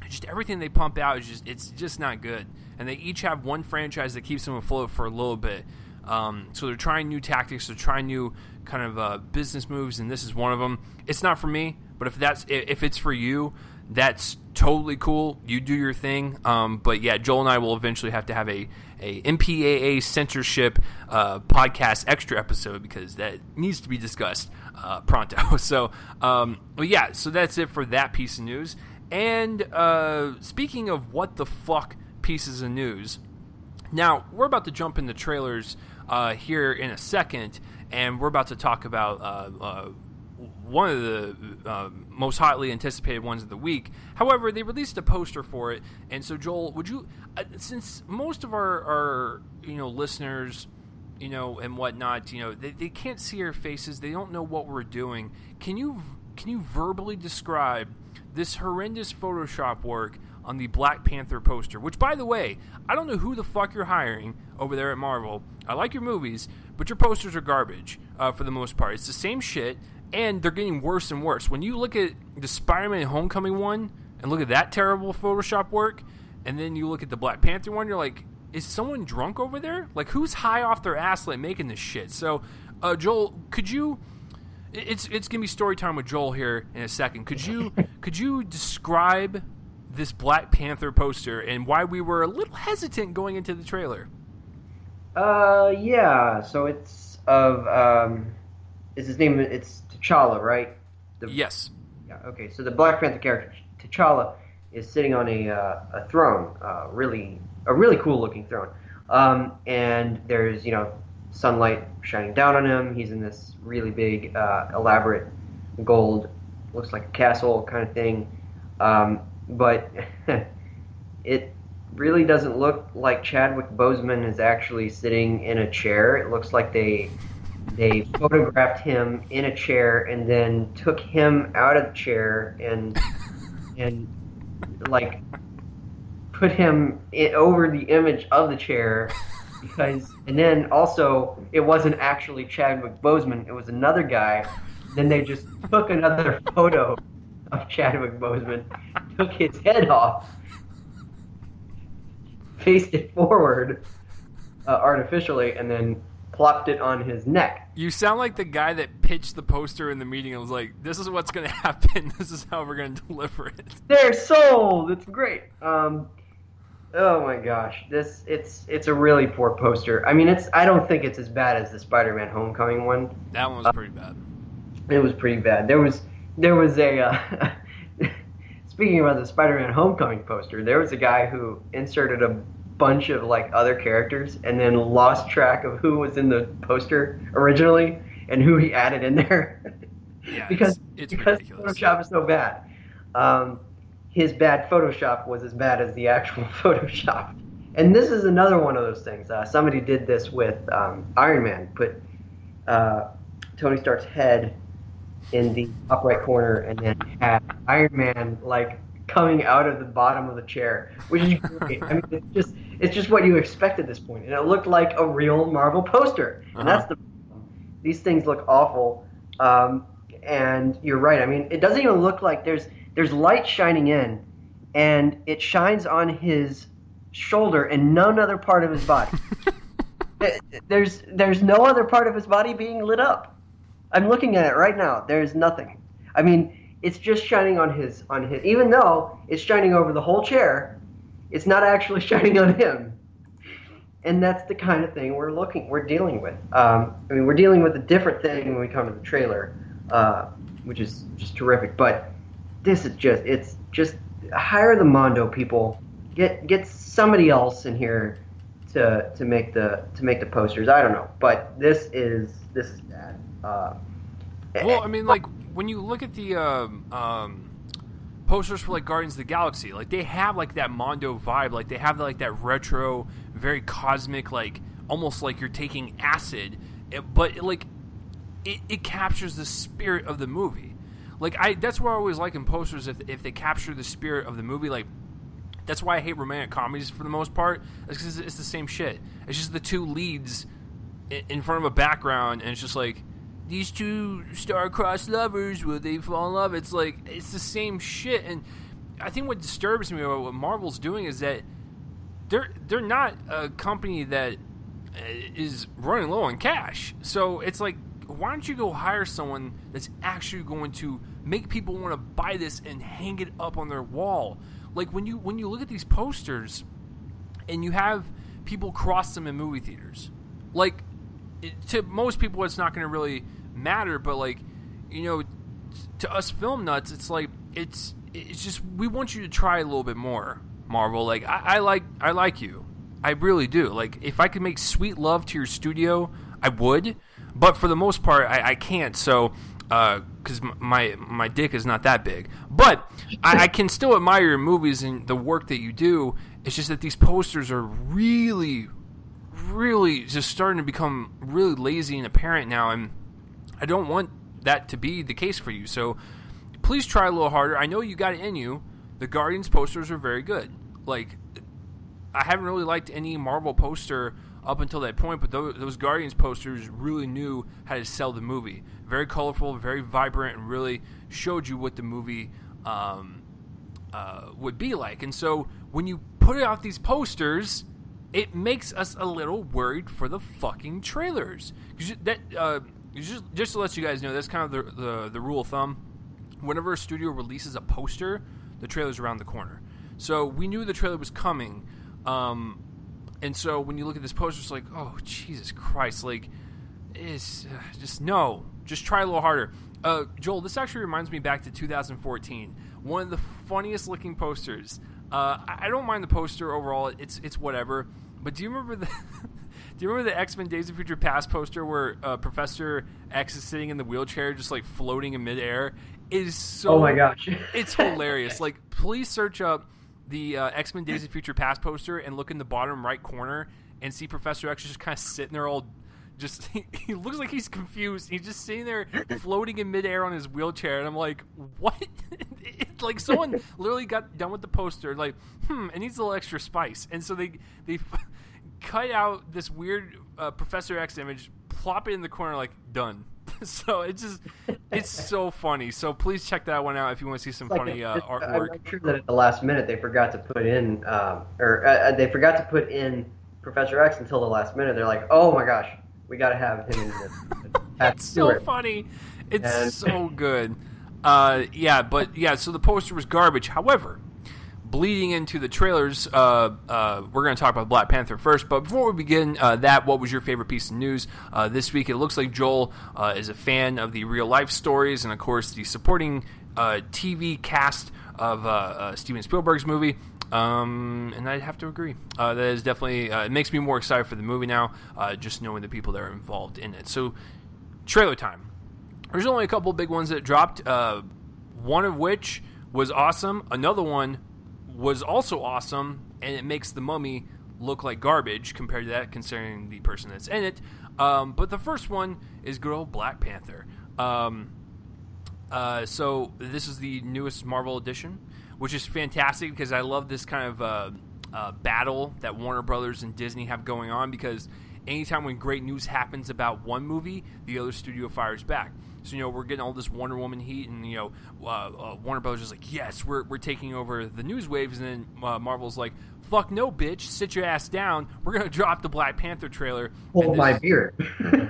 just everything they pump out it's just not good, and they each have one franchise that keeps them afloat for a little bit. So they're trying new tactics, they're trying new kind of business moves, and this is one of them. It's not for me, but if it's for you, that's totally cool. You do your thing. But yeah, Joel and I will eventually have to have a MPAA censorship podcast extra episode, because that needs to be discussed pronto. So, but yeah, so that's it for that piece of news. And speaking of what the fuck pieces of news, now we're about to jump into trailers here in a second, and we're about to talk about one of the most hotly anticipated ones of the week. However, they released a poster for it, and so Joel, would you, since most of our listeners, and whatnot, they can't see our faces, they don't know what we're doing. Can you verbally describe this horrendous Photoshop work on the Black Panther poster? Which, by the way, I don't know who the fuck you're hiring over there at Marvel. I like your movies, but your posters are garbage for the most part. It's the same shit. And they're getting worse and worse. When you look at the Spider-Man Homecoming one and look at that terrible Photoshop work, and then you look at the Black Panther one, you're like, is someone drunk over there? Like, who's high off their ass like making this shit? So, Joel, could you? It's gonna be story time with Joel here in a second. Could you describe this Black Panther poster and why we were a little hesitant going into the trailer? Yeah. So it's of is his name? It's T'Challa, right? Yes. Yeah. Okay. So the Black Panther character T'Challa is sitting on a throne, a really cool looking throne, and there's sunlight shining down on him. He's in this really big, elaborate gold, looks like a castle kind of thing, but really doesn't look like Chadwick Boseman is actually sitting in a chair. It looks like they photographed him in a chair and then took him out of the chair and like put him over the image of the chair and then also it wasn't actually Chadwick Boseman, it was another guy. Then they just took another photo of Chadwick Boseman, took his head off, faced it forward artificially, and then plopped it on his neck. You sound like the guy that pitched the poster in the meeting and was like, this is what's going to happen. This is how we're going to deliver it. They're sold! It's great. Oh my gosh. It's a really poor poster. I mean, I don't think it's as bad as the Spider-Man Homecoming one. That one was pretty bad. It was pretty bad. There was a... Speaking about the Spider-Man Homecoming poster, there was a guy who inserted a bunch of like other characters and then lost track of who was in the poster originally and who he added in there. Yeah, because ridiculous. Photoshop is so bad. His bad Photoshop was as bad as the actual Photoshop. And this is another one of those things. Somebody did this with Iron Man, put Tony Stark's head in the upright corner and then had Iron Man like coming out of the bottom of the chair, which is great. I mean, it's just what you expect at this point, and it looked like a real Marvel poster. And that's the problem. These things look awful, and you're right. I mean, it doesn't even look like there's light shining in, and it shines on his shoulder and none other part of his body. There's no other part of his body being lit up. I'm looking at it right now. There's nothing. I mean, it's just shining on his. Even though it's shining over the whole chair, it's not actually shining on him. And that's the kind of thing we're dealing with. I mean, we're dealing with a different thing when we come to the trailer, which is just terrific. But this is just hire the Mondo people. Get somebody else in here to make the posters. I don't know, but this is bad. Well, I mean, like when you look at the posters for like Guardians of the Galaxy, like they have like that Mondo vibe, like they have like that retro, very cosmic, like almost like you're taking acid, but it captures the spirit of the movie. Like that's what I always like in posters, if they capture the spirit of the movie. Like that's why I hate romantic comedies for the most part. It's because it's the same shit. It's just the two leads in front of a background, and it's just like, these two star-crossed lovers, will they fall in love? It's like, it's the same shit. And I think what disturbs me about what Marvel's doing is that they're not a company that is running low on cash. So it's like, why don't you go hire someone that's actually going to make people want to buy this and hang it up on their wall? Like when you look at these posters and you have people cross them in movie theaters, like, to most people it's not going to really matter, but like, you know, to us film nuts, it's like it's just, we want you to try a little bit more, Marvel. Like I like you, I really do. Like if I could make sweet love to your studio, I would, but for the most part I can't. So because my dick is not that big, but I can still admire your movies and the work that you do. It's just that these posters are really just starting to become really lazy and apparent now, and I don't want that to be the case for you. So please try a little harder. I know you got it in you. The Guardians posters are very good. Like, I haven't really liked any Marvel poster up until that point, but those Guardians posters really knew how to sell the movie. Very colorful, very vibrant, and really showed you what the movie would be like. And so when you put out these posters, it makes us a little worried for the fucking trailers. Just to let you guys know, that's kind of the rule of thumb. Whenever a studio releases a poster, the trailer's around the corner. So we knew the trailer was coming. And so when you look at this poster, it's like, oh, Jesus Christ. Like, it's just no. Just try a little harder. Joel, this actually reminds me back to 2014. One of the funniest looking posters. I don't mind the poster overall. It's whatever. But do you remember the X-Men Days of Future Past poster where Professor X is sitting in the wheelchair just like floating in midair? It is so... Oh my gosh. It's hilarious. Like, please search up the X-Men Days of Future Past poster and look in the bottom right corner and see Professor X just kind of sitting there all just he looks like he's confused. He's just sitting there floating in midair on his wheelchair, and I'm like, what? It's like someone literally got done with the poster, like, it needs a little extra spice, and so they cut out this weird Professor X image, plop it in the corner, like, done. So it's so funny. So please check that one out if you want to see some funny artwork. I'm sure that at the last minute they forgot to put in, they forgot to put in Professor X until the last minute. They're like, oh my gosh, we got to have him in this. That's so funny. It's so good. So the poster was garbage. However, bleeding into the trailers, we're going to talk about Black Panther first. But before we begin what was your favorite piece of news this week? It looks like Joel is a fan of the real-life stories and, of course, the supporting TV cast of Steven Spielberg's movie. And I'd have to agree. That is definitely it makes me more excited for the movie now, just knowing the people that are involved in it. So, trailer time. There's only a couple big ones that dropped. One of which was awesome. Another one was also awesome, and it makes The Mummy look like garbage compared to that, considering the person that's in it. But the first one is good old Black Panther. So this is the newest Marvel edition, which is fantastic because I love this kind of battle that Warner Brothers and Disney have going on, because anytime when great news happens about one movie, the other studio fires back. So, we're getting all this Wonder Woman heat, and, Warner Brothers is like, yes, we're taking over the news waves, and then Marvel's like, fuck no, bitch, sit your ass down. We're going to drop the Black Panther trailer. Hold my beer.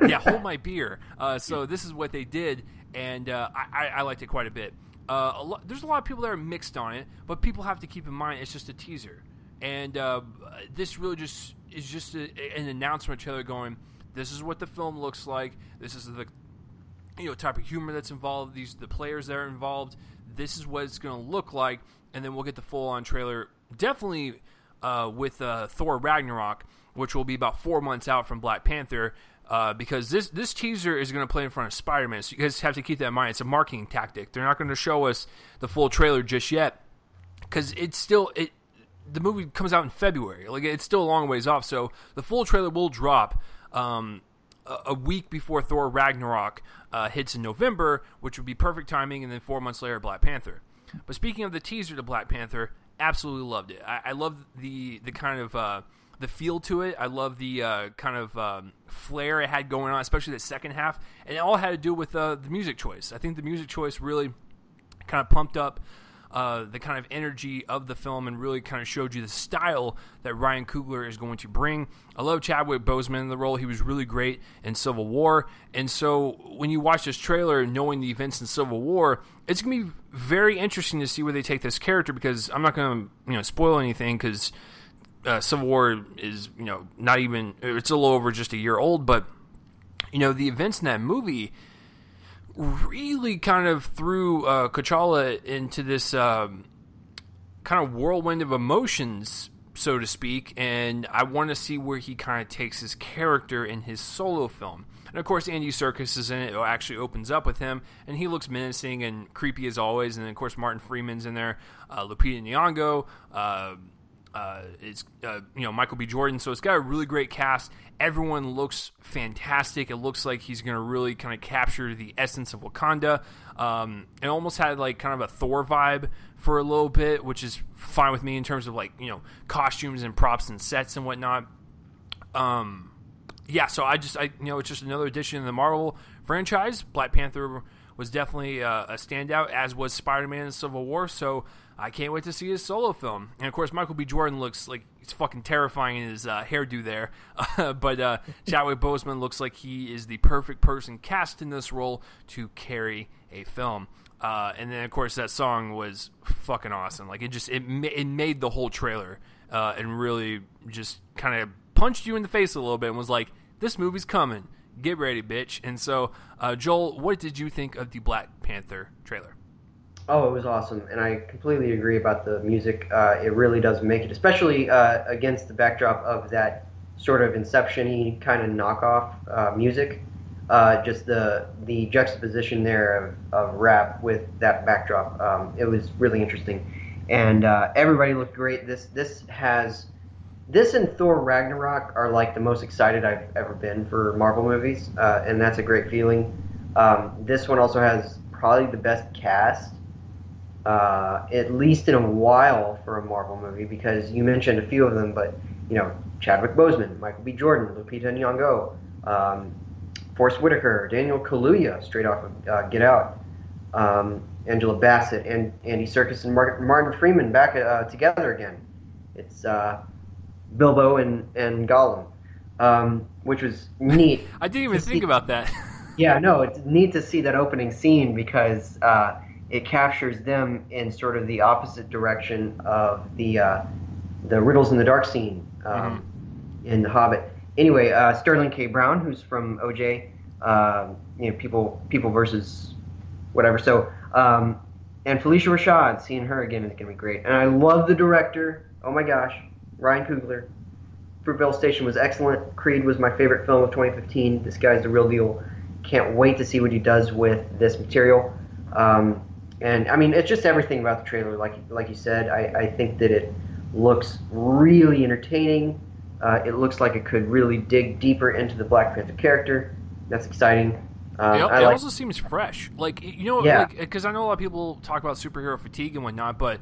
Yeah, hold my beer. So this is what they did, and I liked it quite a bit. There's a lot of people that are mixed on it, but people have to keep in mind it's just a teaser. And this really just is just an announcement trailer going, this is what the film looks like. This is the type of humor that's involved. These are the players that are involved. This is what it's going to look like, and then we'll get the full-on trailer. Definitely with Thor Ragnarok, which will be about 4 months out from Black Panther, because this teaser is going to play in front of Spider-Man. So you guys have to keep that in mind. It's a marketing tactic. They're not going to show us the full trailer just yet, because the movie comes out in February. Like, it's still a long ways off. So the full trailer will drop a week before Thor Ragnarok hits in November, which would be perfect timing, and then 4 months later, Black Panther. But speaking of the teaser to Black Panther, absolutely loved it. I love the kind of the feel to it. I love the kind of flair it had going on, especially the second half, and it all had to do with the music choice. I think the music choice really kind of pumped up the kind of energy of the film and really kind of showed you the style that Ryan Coogler is going to bring. I love Chadwick Boseman in the role. He was really great in Civil War. And so when you watch this trailer, knowing the events in Civil War, it's going to be very interesting to see where they take this character, because I'm not going to spoil anything, because Civil War is not even, it's a little over just a year old, but the events in that movie really kind of threw T'Challa into this kind of whirlwind of emotions, so to speak, and I want to see where he kind of takes his character in his solo film. And of course, Andy Serkis is in it. It actually opens up with him, and he looks menacing and creepy as always. And then, of course, Martin Freeman's in there, Lupita Nyong'o, it's Michael B. Jordan. So it's got a really great cast. Everyone looks fantastic. It looks like he's going to really kind of capture the essence of Wakanda. It almost had like kind of a Thor vibe for a little bit, which is fine with me in terms of costumes and props and sets and whatnot. So it's just another addition in the Marvel franchise. Black Panther was definitely a standout, as was Spider-Man in Civil War. So I can't wait to see his solo film. And, of course, Michael B. Jordan looks like he's fucking terrifying in his hairdo there. But Chadwick Boseman looks like he is the perfect person cast in this role to carry a film. And then, of course, that song was fucking awesome. Like, it made the whole trailer and really just kind of punched you in the face a little bit and was like, this movie's coming. Get ready, bitch. And so, Joel, what did you think of the Black Panther trailer? Oh, it was awesome, and I completely agree about the music. It really does make it, especially against the backdrop of that sort of Inception-y kind of knockoff music. Just the juxtaposition there of rap with that backdrop. It was really interesting. and everybody looked great. This and Thor Ragnarok are like the most excited I've ever been for Marvel movies, and that's a great feeling. This one also has probably the best cast, at least in a while for a Marvel movie, because you mentioned a few of them, but Chadwick Boseman, Michael B. Jordan, Lupita Nyong'o, Forrest Whitaker, Daniel Kaluuya, straight off of Get Out, Angela Bassett, and Andy Serkis and Martin Freeman back together again. It's Bilbo and Gollum, which was neat. I didn't even think about that. Yeah, no, it's neat to see that opening scene because it captures them in sort of the opposite direction of the Riddles in the Dark scene in The Hobbit. Anyway, Sterling K. Brown, who's from OJ, People versus whatever. So, and Felicia Rashad, seeing her again is going to be great. And I love the director. Oh my gosh, Ryan Coogler. Fruitvale Station was excellent. Creed was my favorite film of 2015. This guy's the real deal. Can't wait to see what he does with this material. And I mean, it's just everything about the trailer. Like you said, I think that it looks really entertaining. It looks like it could really dig deeper into the Black Panther character. That's exciting. It also seems fresh. Because I know a lot of people talk about superhero fatigue and whatnot, but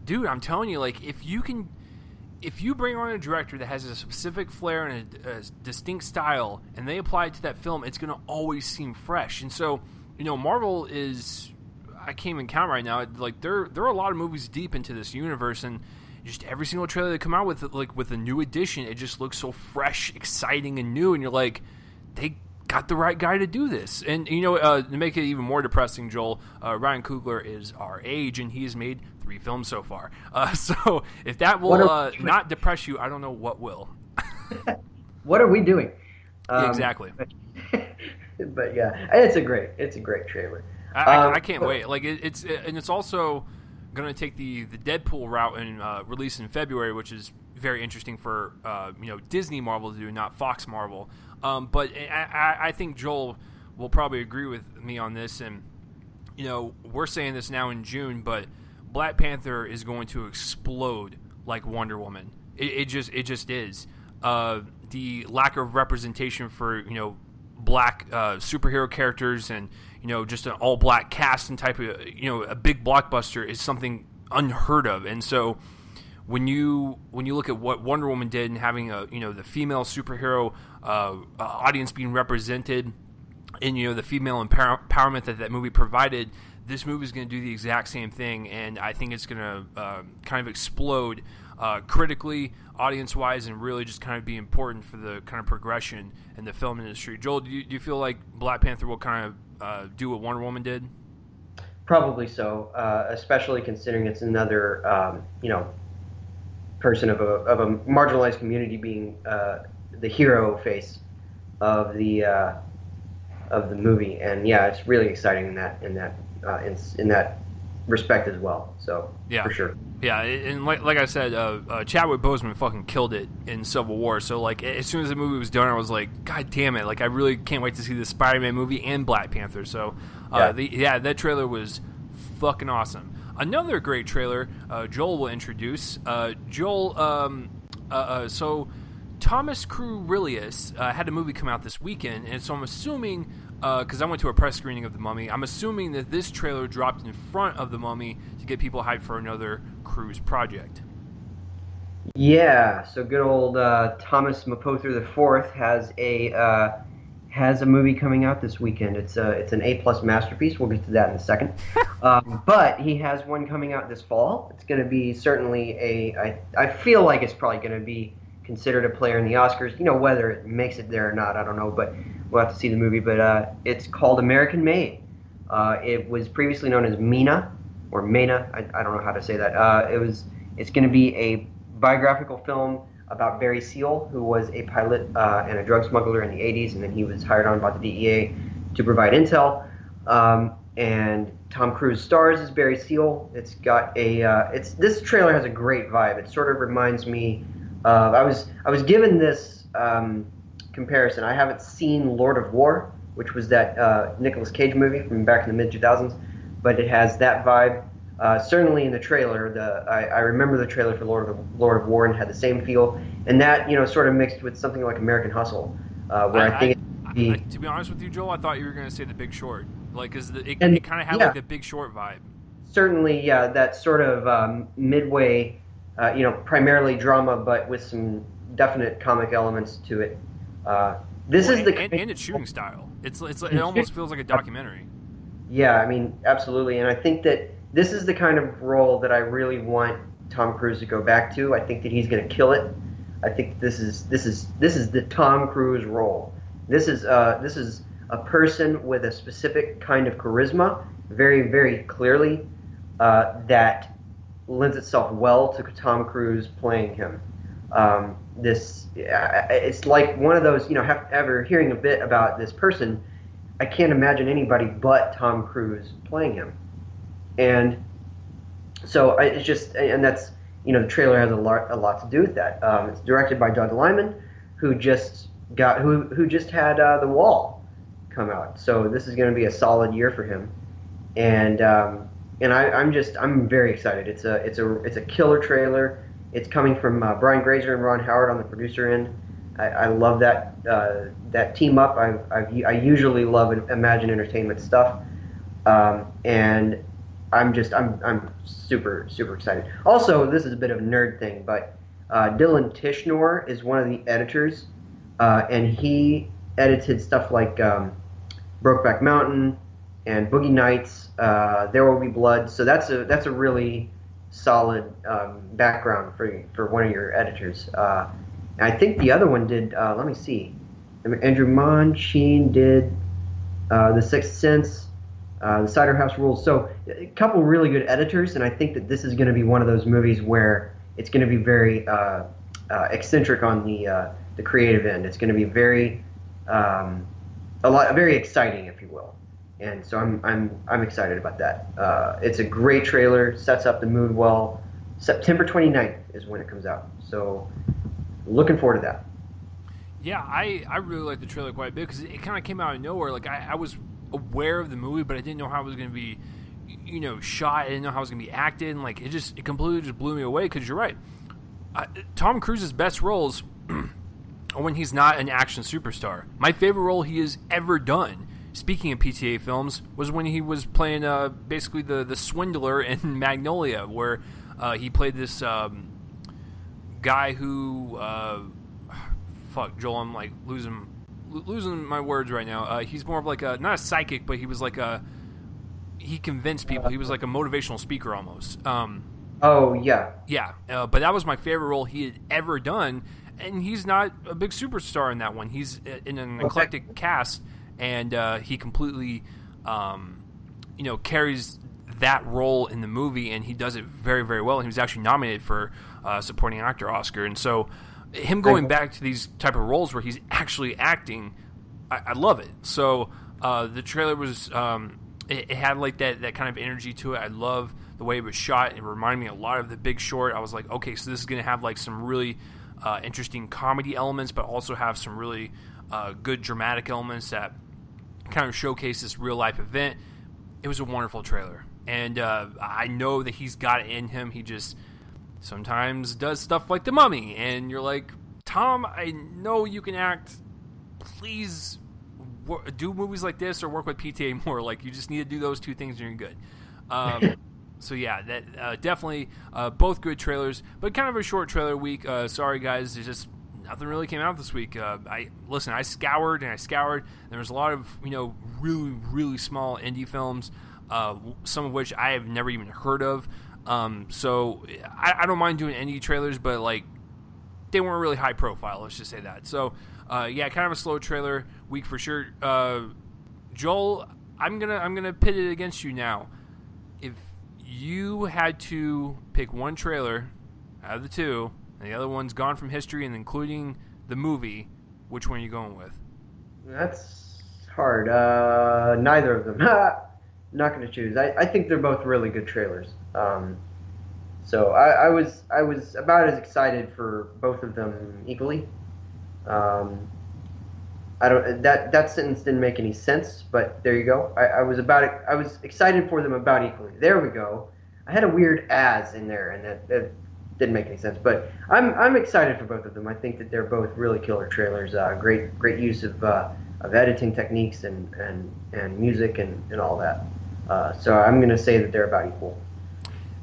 dude, I'm telling you, like, if you bring on a director that has a specific flair and a distinct style, and they apply it to that film, it's going to always seem fresh. And so, Marvel is, I can't even count right now. Like, there are a lot of movies deep into this universe, and just every single trailer they come out with, like with a new edition, it just looks so fresh, exciting, and new. And you're like, they got the right guy to do this. And to make it even more depressing, Joel, Ryan Coogler is our age, and he's made 3 films so far. So if that will not depress you, I don't know what will. What are we doing? Yeah, exactly. But yeah, it's a great trailer. I can't wait. Like it's also going to take the Deadpool route and release in February, which is very interesting for Disney Marvel to do, not Fox Marvel. But I think Joel will probably agree with me on this, and we're saying this now in June, but Black Panther is going to explode like Wonder Woman. It just is. The lack of representation for black superhero characters and just an all black cast and type of a big blockbuster is something unheard of. And so when you look at what Wonder Woman did and having the female superhero audience being represented and the female empowerment that movie provided, this movie is going to do the exact same thing, and I think it's going to kind of explode critically, audience-wise, and really just kind of be important for the kind of progression in the film industry. Joel, do you feel like Black Panther will kind of do what Wonder Woman did? Probably so, especially considering it's another person of a marginalized community being the hero face of the movie, and yeah, it's really exciting in that respect as well. So yeah, for sure. Yeah, and like I said, Chadwick Boseman fucking killed it in Civil War. So like as soon as the movie was done, I was like, God damn it! Like I really can't wait to see the Spider-Man movie and Black Panther. So that trailer was fucking awesome. Another great trailer Joel will introduce. Joel, so Thomas Crurilius had a movie come out this weekend, and so I'm assuming, because I went to a press screening of The Mummy, I'm assuming that this trailer dropped in front of The Mummy to get people hyped for another Cruise project. Yeah, so good old Thomas Mapother IV has a movie coming out this weekend. It's an A+ masterpiece. We'll get to that in a second. But he has one coming out this fall. It's going to be certainly I feel like it's probably going to be considered a player in the Oscars. Whether it makes it there or not, I don't know, but we'll have to see the movie. But it's called American Made. It was previously known as Mina, or Mena. I don't know how to say that. It's going to be a biographical film about Barry Seal, who was a pilot and a drug smuggler in the 80s, and then he was hired on by the DEA to provide intel. And Tom Cruise stars as Barry Seal. It's got this trailer has a great vibe. It sort of reminds me of I was given this comparison. I haven't seen Lord of War, which was that Nicolas Cage movie from back in the mid 2000s, but it has that vibe. Certainly in the trailer, I remember the trailer for Lord of War and had the same feel, and that sort of mixed with something like American Hustle, where I think to be honest with you, Joel, I thought you were going to say The Big Short. Like, it and kind of had yeah, like the Big Short vibe. certainly, yeah, that sort of midway, primarily drama, but with some definite comic elements to it. This Well, is the and its shooting style. It almost feels like a documentary. Yeah, I mean, absolutely. And I think that this is the kind of role that I really want Tom Cruise to go back to. I think that he's going to kill it. I think this is the Tom Cruise role. This is a person with a specific kind of charisma, very very clearly, that lends itself well to Tom Cruise playing him. It's like one of those, ever hearing a bit about this person, I can't imagine anybody but Tom Cruise playing him. And so it's just, and that's, the trailer has a lot to do with that. It's directed by Doug Liman, who just had The Wall come out. So this is going to be a solid year for him. I'm very excited. It's a killer trailer. It's coming from Brian Grazer and Ron Howard on the producer end. I love that team up. I usually love Imagine Entertainment stuff, and I'm super super excited. Also, this is a bit of a nerd thing, but Dylan Tishnor is one of the editors, and he edited stuff like Brokeback Mountain and Boogie Nights. There Will Be Blood. So that's a really solid background for one of your editors. I think the other one did. Let me see. Andrew Mon Sheen did The Sixth Sense, The Cider House Rules. So a couple really good editors, and I think that this is going to be one of those movies where it's going to be very eccentric on the creative end. It's going to be very very exciting, if you will. And so I'm excited about that. It's a great trailer, sets up the mood well. September 29th is when it comes out. So looking forward to that. Yeah, I really like the trailer quite a bit because it kind of came out of nowhere. Like I was aware of the movie, but I didn't know how it was going to be, shot. I didn't know how it was going to be acted. And like it completely just blew me away because you're right. Tom Cruise's best roles are when he's not an action superstar. My favorite role he has ever done, speaking of PTA films, was when he was playing basically the swindler in Magnolia, where he played this guy who fuck Joel, I'm like losing my words right now. He's more of like not a psychic, but he was like he convinced people. He was like a motivational speaker almost. Oh yeah, but that was my favorite role he had ever done, and he's not a big superstar in that one. He's in an eclectic cast, and he completely carries that role in the movie, and he does it very, very well. And he was actually nominated for supporting actor Oscar. And so him going back to these type of roles where he's actually acting, I love it. So the trailer was it had like that kind of energy to it. I love the way it was shot. It reminded me a lot of The Big Short. I was like, okay, so this is going to have like some really interesting comedy elements, but also have some really good dramatic elements that kind of showcase this real life event. It was a wonderful trailer. And I know that he's got it in him. He just sometimes does stuff like The Mummy. And you're like, Tom, I know you can act. Please do movies like this or work with PTA more. Like, you just need to do those two things and you're good. So, yeah, that definitely both good trailers. But kind of a short trailer week. Sorry, guys. There's just nothing really came out this week. I scoured and I scoured. There was a lot of, really, really small indie films. Some of which I have never even heard of. So I don't mind doing indie trailers, but like they weren't really high profile. Let's just say that. So kind of a slow trailer week for sure. Joel, I'm gonna pit it against you now. If you had to pick one trailer out of the two, and the other one's gone from history, and including the movie, which one are you going with? That's hard. Neither of them. Not going to choose. I think they're both really good trailers. So I was about as excited for both of them equally. That sentence didn't make any sense, but there you go. I was excited for them about equally. There we go. had a weird "as" in there, and that didn't make any sense. But I'm excited for both of them. I think that they're both really killer trailers. Great use of editing techniques and music and all that. So I'm going to say that they're about equal.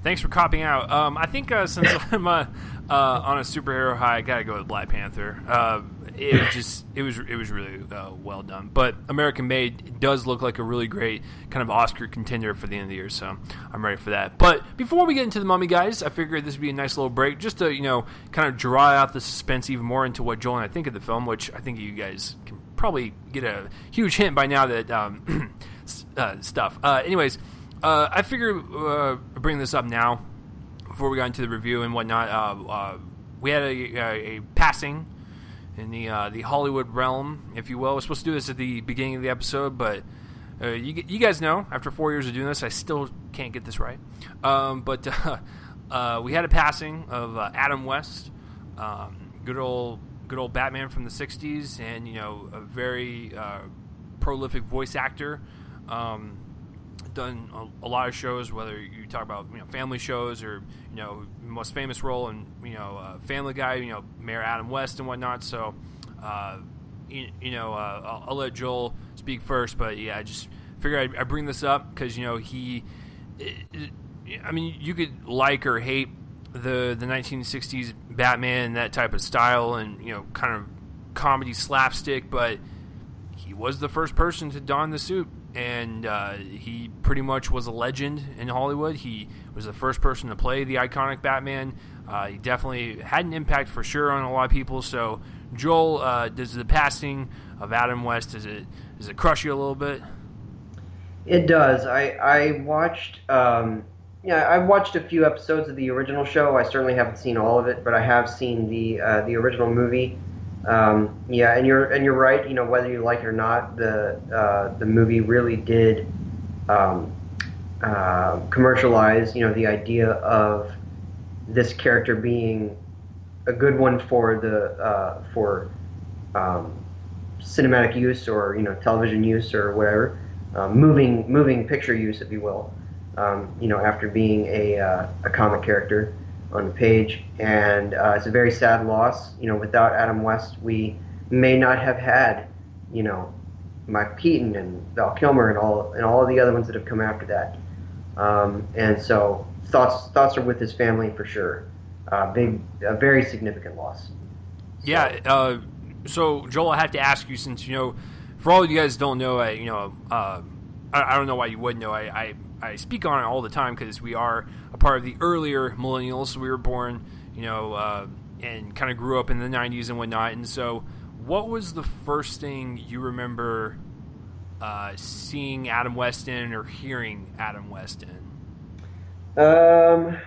Thanks for copying out. I think since I'm on a superhero high, I gotta go with Black Panther. It was really well done. But American Made does look like a really great kind of Oscar contender for the end of the year, so I'm ready for that. But before we get into the Mummy, guys, I figured this would be a nice little break just to kind of draw out the suspense even more into what Joel and I think of the film, which I think you guys can probably get a huge hint by now that stuff. Anyways. I figured bring this up now before we got into the review and whatnot. We had a passing in the Hollywood realm, if you will. We're supposed to do this at the beginning of the episode, but you guys know, after 4 years of doing this, I still can't get this right. But we had a passing of Adam West, good old Batman from the 60s, and a very prolific voice actor. Done a lot of shows, whether you talk about family shows or most famous role in Family Guy, Mayor Adam West and whatnot. So I'll let Joel speak first, but yeah, I just figured I'd bring this up because you could like or hate the 1960s Batman and that type of style and kind of comedy slapstick, but he was the first person to don the suit. And he pretty much was a legend in Hollywood. He was the first person to play the iconic Batman. He definitely had an impact for sure on a lot of people. So, Joel, does the passing of Adam West, does it crush you a little bit? It does. I watched I watched a few episodes of the original show. I certainly haven't seen all of it, but I have seen the original movie. And you're right. Whether you like it or not, the movie really did commercialize the idea of this character being a good one for the cinematic use or television use or whatever, moving picture use, if you will. After being a comic character on the page, and it's a very sad loss. Without Adam West, we may not have had, Mike Keaton and Val Kilmer and all of the other ones that have come after that. And so thoughts are with his family for sure. A very significant loss. Yeah. So Joel, I have to ask you, since for all of you guys don't know, I don't know why you would know. I speak on it all the time because we are a part of the earlier millennials. So we were born, and kind of grew up in the 90s and whatnot. And so what was the first thing you remember seeing Adam West in or hearing Adam West in? I'm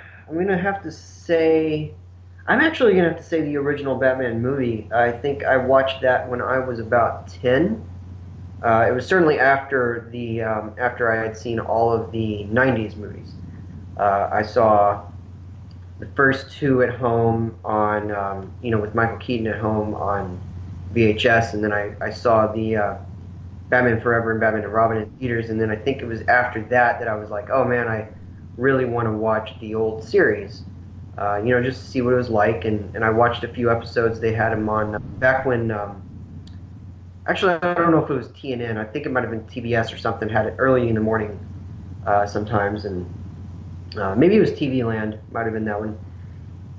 actually going to have to say the original Batman movie. I think I watched that when I was about 10. It was certainly after I had seen all of the 90s movies. I saw the first two at home on, with Michael Keaton at home on VHS, and then I saw the Batman Forever and Batman and Robin in theaters, and then I think it was after that I was like, oh man, I really want to watch the old series, just to see what it was like, and I watched a few episodes. They had him on back when... Actually, I don't know if it was TNN. I think it might have been TBS or something. Had it early in the morning sometimes, and maybe it was TV Land. Might have been that one.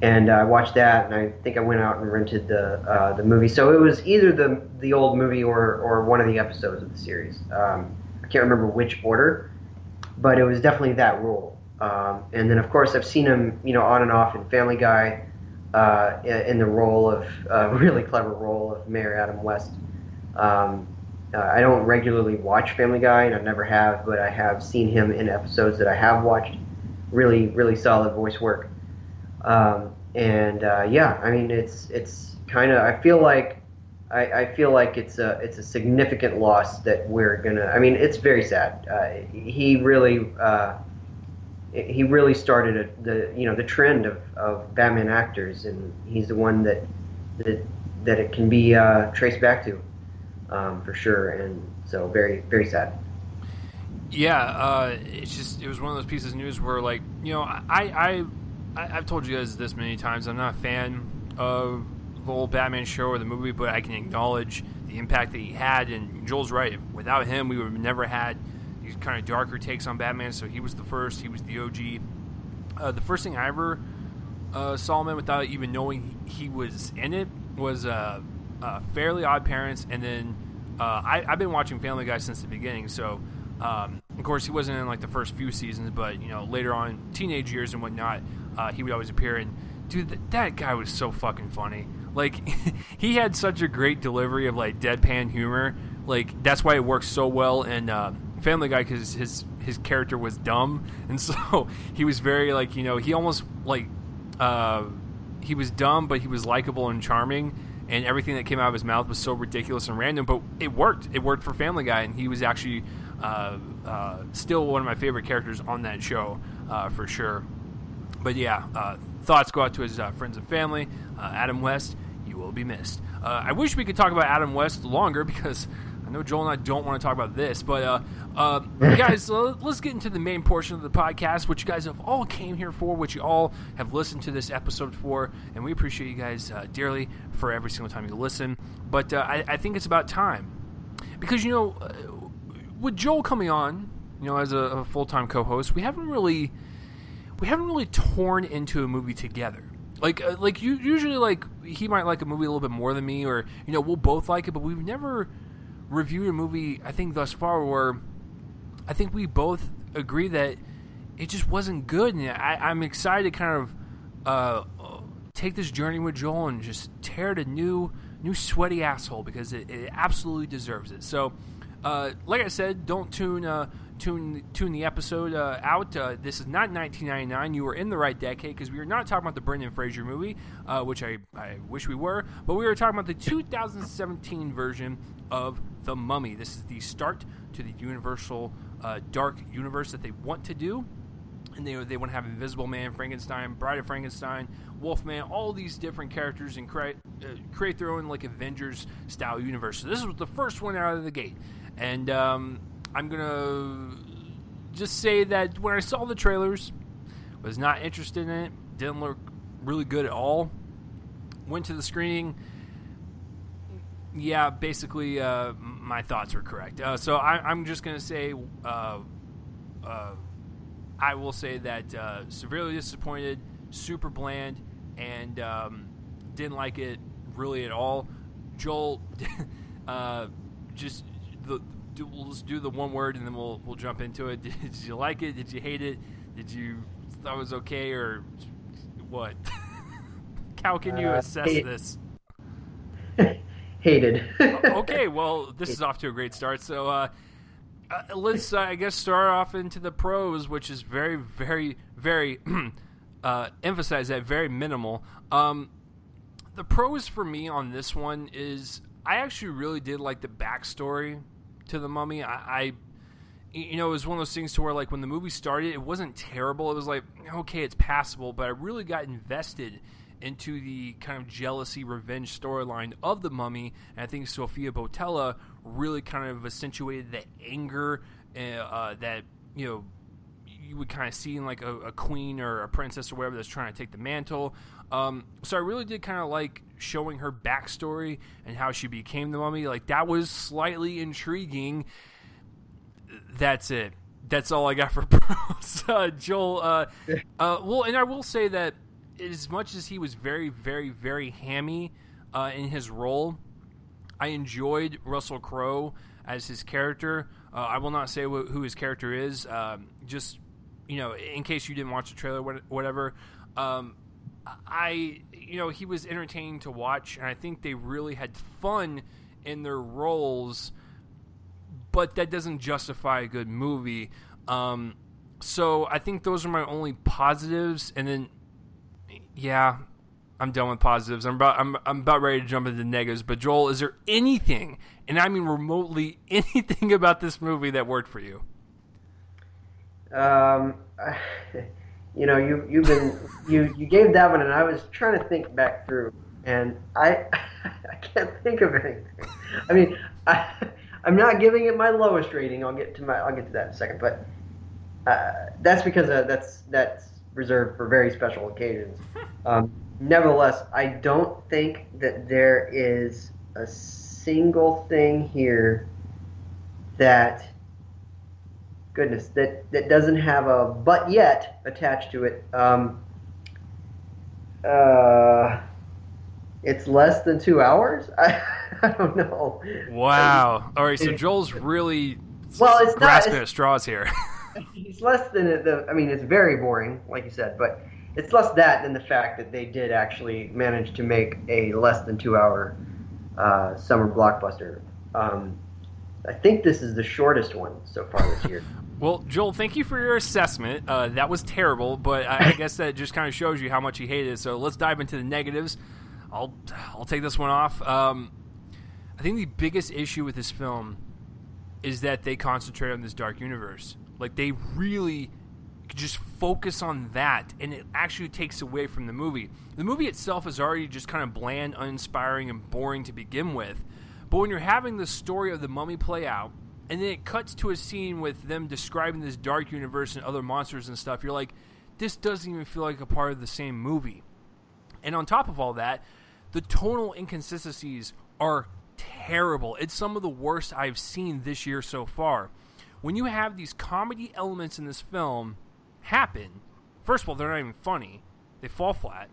And I watched that, and I think I went out and rented the movie. So it was either the old movie or one of the episodes of the series. I can't remember which order, but it was definitely that role. And then, of course, I've seen him, on and off in Family Guy, in the role of really clever role of Mayor Adam West. I don't regularly watch Family Guy, and I never have, but I have seen him in episodes that I have watched. Really, really solid voice work. It's kind of. I feel like it's a significant loss that we're gonna. I mean, it's very sad. He really started the trend of Batman actors, and he's the one that it can be traced back to. For sure, and so very, very sad. Yeah, it was one of those pieces of news where, like, you know, I've told you guys this many times. I'm not a fan of the whole Batman show or the movie, but I can acknowledge the impact that he had. And Joel's right. Without him, we would have never had these kind of darker takes on Batman. So he was the first. He was the OG. The first thing I ever saw him in without even knowing he was in it was Fairly Odd Parents, and then I've been watching Family Guy since the beginning. So of course he wasn't in like the first few seasons, but you know, later on, teenage years and whatnot, he would always appear. And dude, that guy was so fucking funny. Like, he had such a great delivery of like deadpan humor. Like, that's why it works so well in Family Guy, because his character was dumb, and so he was very, like, you know, he almost like he was dumb, but he was likable and charming, and everything that came out of his mouth was so ridiculous and random, but it worked. It worked for Family Guy, and he was actually still one of my favorite characters on that show, for sure. But yeah, thoughts go out to his friends and family. Adam West, you will be missed. I wish we could talk about Adam West longer, because I know Joel and I don't want to talk about this, but guys, let's get into the main portion of the podcast, which you guys have all came here for, which you all have listened to this episode for, and we appreciate you guys dearly for every single time you listen. But I think it's about time, because, you know, with Joel coming on, you know, as a full-time co-host, we haven't really torn into a movie together. Like you usually, like, he might like a movie a little bit more than me, or, you know, we'll both like it, but we've never reviewed a movie, I think, thus far, where I think we both agree that it just wasn't good. And I'm excited to kind of take this journey with Joel and just tear it a new sweaty asshole, because it absolutely deserves it. So, like I said, don't tune the episode out. This is not 1999. You were in the right decade, because we are not talking about the Brendan Fraser movie, which I wish we were, but we were talking about the 2017 version of The Mummy. This is the start to the Universal dark universe that they want to do. And they want to have Invisible Man, Frankenstein, Bride of Frankenstein, Wolfman, all these different characters, and create their own, like, Avengers-style universe. So this was the first one out of the gate. And I'm going to just say that when I saw the trailers, was not interested in it, didn't look really good at all. Went to the screening. Yeah, basically, my thoughts were correct. So I'm just going to say, I will say that severely disappointed, super bland, and didn't like it really at all. Joel, we'll just do the one word, and then we'll jump into it. Did you like it? Did you hate it? Did you thought it was okay, or what? How can you assess this? Hated. Okay, well, this is off to a great start. So let's, I guess, start off into the pros, which is very, very, very, emphasize that, very minimal. The pros for me on this one is I actually really did like the backstory to the Mummy. I you know, it was one of those things to where, like, when the movie started, it wasn't terrible. It was like, okay, it's passable, but I really got invested into the kind of jealousy, revenge storyline of the Mummy, and I think Sofia Boutella really kind of accentuated the anger that, you know, you would kind of see in, like, a queen or a princess or whatever that's trying to take the mantle. So I really did kind of like showing her backstory and how she became the Mummy. Like, that was slightly intriguing. That's it. That's all I got for pros. Joel, well, and I will say that as much as he was very, very, very hammy in his role, I enjoyed Russell Crowe as his character. I will not say who his character is, just, you know, in case you didn't watch the trailer, whatever. You know, he was entertaining to watch, and I think they really had fun in their roles, but that doesn't justify a good movie. So I think those are my only positives, and then, yeah, I'm done with positives. I'm about ready to jump into negatives. But Joel, is there anything, and I mean remotely anything, about this movie that worked for you? You know, you gave that one, and I was trying to think back through, and I can't think of anything. I mean, I'm not giving it my lowest rating. I'll get to that in a second, but that's because that's reserved for very special occasions. Nevertheless, I don't think that there is a single thing here that doesn't have a "but yet" attached to it. It's less than 2 hours. I don't know. Wow. All right, so Joel's really it's grasping at straws here. It's less than it's very boring, like you said, but it's less that than the fact that they did actually manage to make a less than 2 hour summer blockbuster. I think this is the shortest one so far this year. Well, Joel, thank you for your assessment. That was terrible, but I guess that just kind of shows you how much you hated it. So let's dive into the negatives. I'll take this one off. I think the biggest issue with this film is that they concentrate on this dark universe. Like, they really just focus on that, and it actually takes away from the movie. The movie itself is already just kind of bland, uninspiring, and boring to begin with. But when you're having the story of the mummy play out, and then it cuts to a scene with them describing this dark universe and other monsters and stuff, you're like, this doesn't even feel like a part of the same movie. And on top of all that, the tonal inconsistencies are terrible. It's some of the worst I've seen this year so far. When you have these comedy elements in this film happen, first of all, they're not even funny. They fall flat.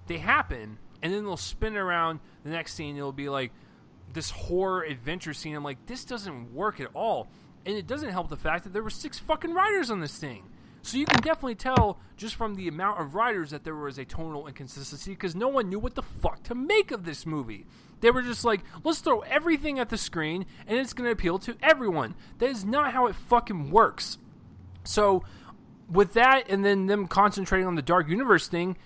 They happen, and then they'll spin around the next scene. It'll be like this horror adventure scene. I'm like, this doesn't work at all. And it doesn't help the fact that there were 6 fucking writers on this thing. So you can definitely tell just from the amount of writers that there was a tonal inconsistency because no one knew what the fuck to make of this movie. They were just like, let's throw everything at the screen and it's going to appeal to everyone. That is not how it fucking works. So with that and then them concentrating on the Dark Universe thing,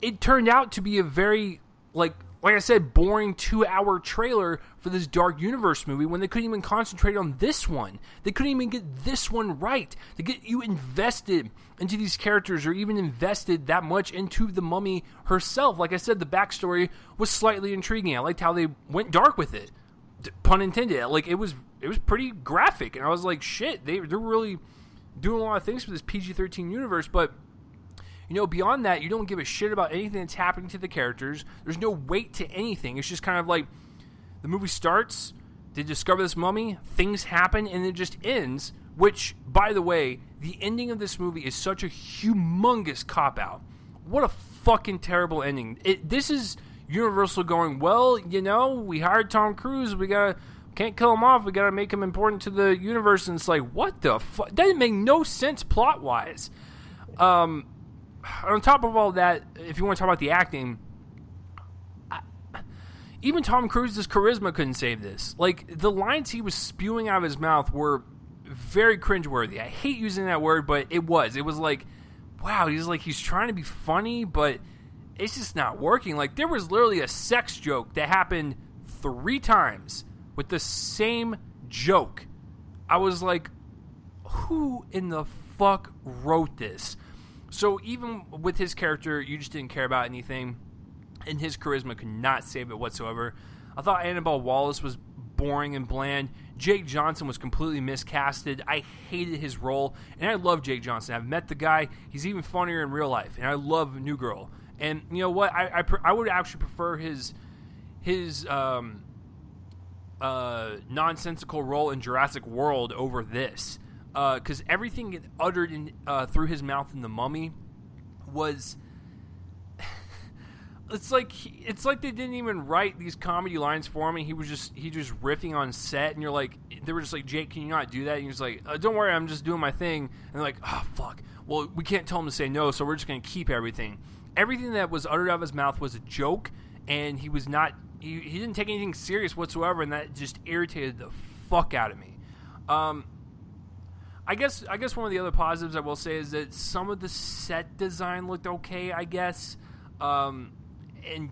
it turned out to be a very, like I said, boring 2-hour trailer for this Dark Universe movie when they couldn't even concentrate on this one. They couldn't even get this one right to get you invested into these characters or even invested that much into the mummy herself. Like I said, the backstory was slightly intriguing. I liked how they went dark with it. Pun intended. Like, it was pretty graphic. And I was like, shit, they're really doing a lot of things for this PG-13 universe, but you know, beyond that, you don't give a shit about anything that's happening to the characters. There's no weight to anything. It's just kind of like the movie starts, they discover this mummy, things happen, and it just ends, which, by the way, the ending of this movie is such a humongous cop-out. What a fucking terrible ending. This is Universal going, well, you know, we hired Tom Cruise, can't kill him off, we gotta make him important to the universe, and it's like, what the fuck? That didn't make no sense plot-wise. On top of all that, if you want to talk about the acting, even Tom Cruise's charisma couldn't save this. Like, the lines he was spewing out of his mouth were very cringeworthy. I hate using that word, but it was. It was like, wow, he's trying to be funny, but it's just not working. Like, there was literally a sex joke that happened 3 times with the same joke. I was like, who in the fuck wrote this? So even with his character, you just didn't care about anything, and his charisma could not save it whatsoever. I thought Annabelle Wallis was boring and bland. Jake Johnson was completely miscasted. I hated his role, and I love Jake Johnson. I've met the guy. He's even funnier in real life, and I love New Girl. And you know what? I would actually prefer his nonsensical role in Jurassic World over this. Because everything uttered through his mouth in The Mummy was, it's like they didn't even write these comedy lines for him, and he just riffing on set, and they were just like, Jake, can you not do that? And he was like, don't worry, I'm just doing my thing. And they're like, oh fuck, well, we can't tell him to say no, so we're just gonna keep everything. Everything that was uttered out of his mouth was a joke, and he didn't take anything serious whatsoever, and that just irritated the fuck out of me. I guess one of the other positives I will say is that some of the set design looked okay, I guess, and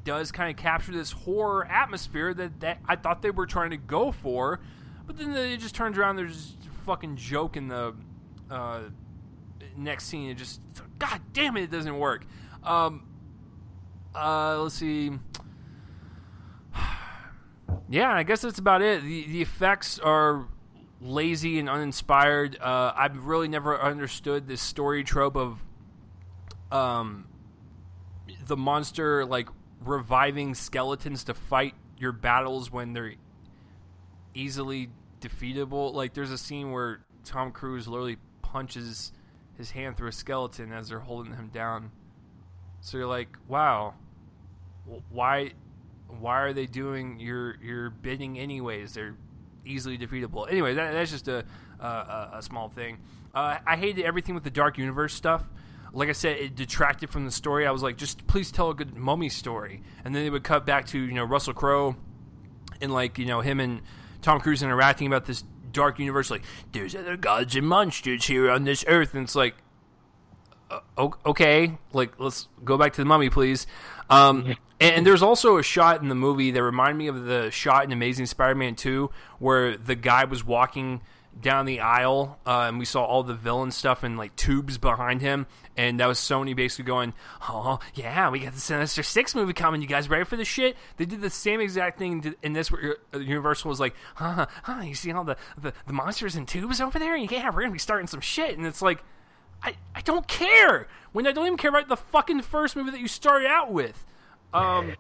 does kind of capture this horror atmosphere that I thought they were trying to go for, but then it just turns around, there's just a fucking joke in the next scene. It just, god damn it doesn't work. Let's see. Yeah, I guess that's about it. The effects are lazy and uninspired. I've really never understood this story trope of the monster like reviving skeletons to fight your battles when they're easily defeatable. Like there's a scene where Tom Cruise literally punches his hand through a skeleton as they're holding him down. So you're like, wow, why are they doing your bidding anyways? They're easily defeatable. Anyway, that's just a small thing. I hated everything with the Dark Universe stuff. Like I said, it detracted from the story. I was like, just please tell a good mummy story. And then they would cut back to, Russell Crowe and, him and Tom Cruise interacting about this dark universe. Like, there's other gods and monsters here on this earth. And it's like, okay, like, let's go back to the mummy, please. And there's also a shot in the movie that reminded me of the shot in Amazing Spider-Man 2 where the guy was walking down the aisle, and we saw all the villain stuff in like tubes behind him, and that was Sony basically going, "Oh yeah, we got the Sinister Six movie coming. You guys ready for this shit?" They did the same exact thing in this, where Universal was like, you see all the monsters in tubes over there? Yeah, we're gonna be starting some shit, and it's like, I don't care when I don't even care about the fucking first movie that you started out with. I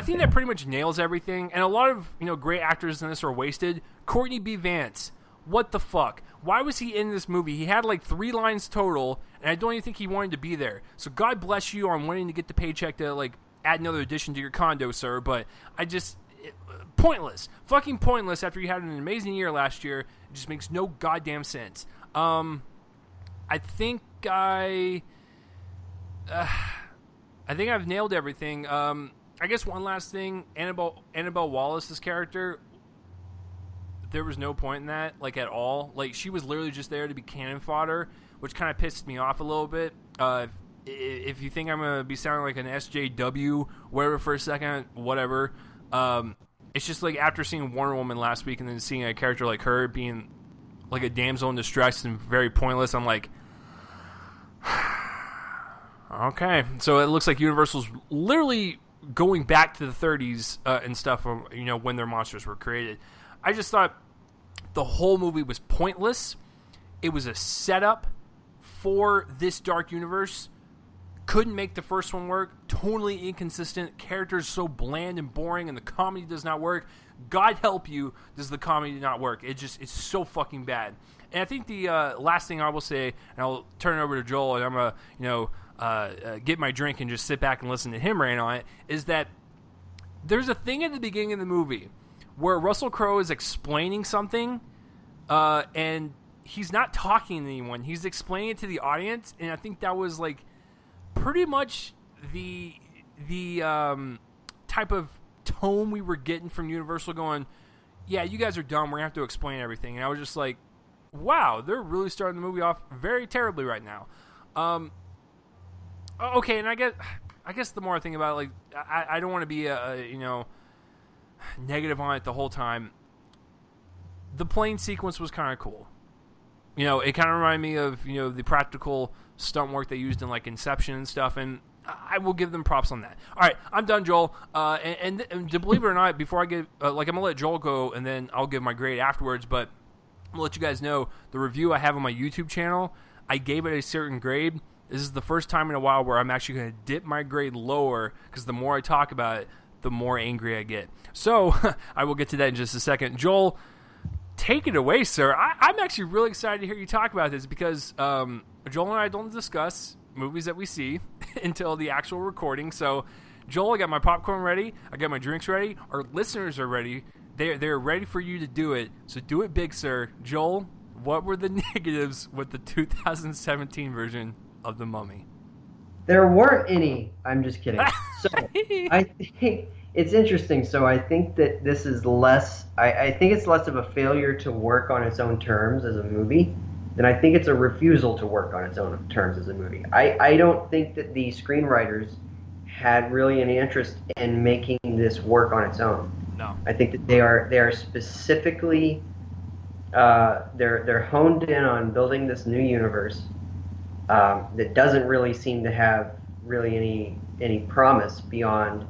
think that pretty much nails everything, and a lot of great actors in this are wasted. Courtney B. Vance. What the fuck? Why was he in this movie? He had like 3 lines total, and I don't even think he wanted to be there. So God bless you on wanting to get the paycheck to like add another addition to your condo, sir. But pointless. Fucking pointless after you had an amazing year last year. It just makes no goddamn sense. I think I've nailed everything. I guess one last thing. Annabelle Wallace's character, there was no point in that, like, at all. Like, she was literally just there to be cannon fodder, which kind of pissed me off a little bit. If you think I'm going to be sounding like an SJW, whatever, for a second, whatever. It's just, like, after seeing Wonder Woman last week and then seeing a character like her being, like, a damsel in distress and very pointless, I'm like, okay. So it looks like Universal's literally going back to the 30s and stuff, when their monsters were created. I just thought the whole movie was pointless. It was a setup for this dark universe. Couldn't make the first one work. Totally inconsistent. Characters so bland and boring, and the comedy does not work. God help you, does the comedy not work? It's so fucking bad. And I think the last thing I will say, and I'll turn it over to Joel, and I'm gonna get my drink and just sit back and listen to him rant on it, is that there's a thing at the beginning of the movie where Russell Crowe is explaining something, and he's not talking to anyone. He's explaining it to the audience, and I think that was like pretty much the type of tone we were getting from Universal, going, yeah, you guys are dumb, we're going to have to explain everything. And I was just like, wow, they're really starting the movie off very terribly right now. Okay, and I guess the more I think about it, like, I don't want to be negative on it the whole time. The plane sequence was kind of cool. It kind of reminded me of the practical stunt work they used in like Inception and stuff, and I will give them props on that. All right, I'm done, Joel. And to believe it or not, before I give I'm gonna let Joel go, and then I'll give my grade afterwards. But I'm gonna let you guys know the review I have on my YouTube channel. I gave it a certain grade. This is the first time in a while where I'm actually going to dip my grade lower, because the more I talk about it, the more angry I get. So, I will get to that in just a second. Joel, take it away, sir. I'm actually really excited to hear you talk about this, because Joel and I don't discuss movies that we see until the actual recording. So, Joel, I got my popcorn ready. I got my drinks ready. Our listeners are ready. They're ready for you to do it. So, do it big, sir. Joel, what were the negatives with the 2017 version of The Mummy? There weren't any. I'm just kidding. So I think it's interesting. So I think that this is less. I think it's less of a failure to work on its own terms as a movie than I think it's a refusal to work on its own terms as a movie. I don't think that the screenwriters had really any interest in making this work on its own. No. I think that they are specifically they're honed in on building this new universe. That doesn't really seem to have really any promise beyond,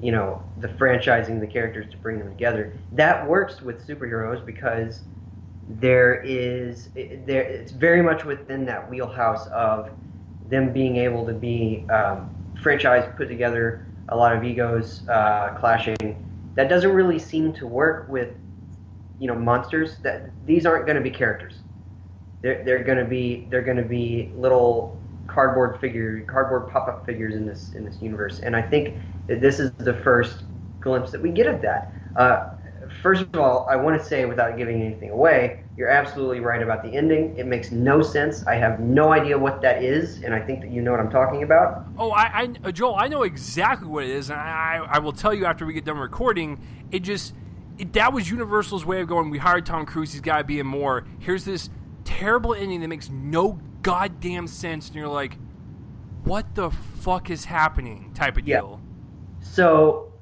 the franchising the characters to bring them together. That works with superheroes because it's very much within that wheelhouse of them being able to be franchised, put together, a lot of egos clashing. That doesn't really seem to work with monsters. That these aren't going to be characters. They're going to be little cardboard pop-up figures in this universe. And I think that this is the first glimpse that we get of that. First of all, I want to say, without giving anything away, you're absolutely right about the ending. It makes no sense. I have no idea what that is, and I think that you know what I'm talking about. Oh, Joel, I know exactly what it is, and I will tell you after we get done recording. That was Universal's way of going, we hired Tom Cruise, he's got to be in more. Here's this terrible ending that makes no goddamn sense, and you're like, what the fuck is happening type of deal. So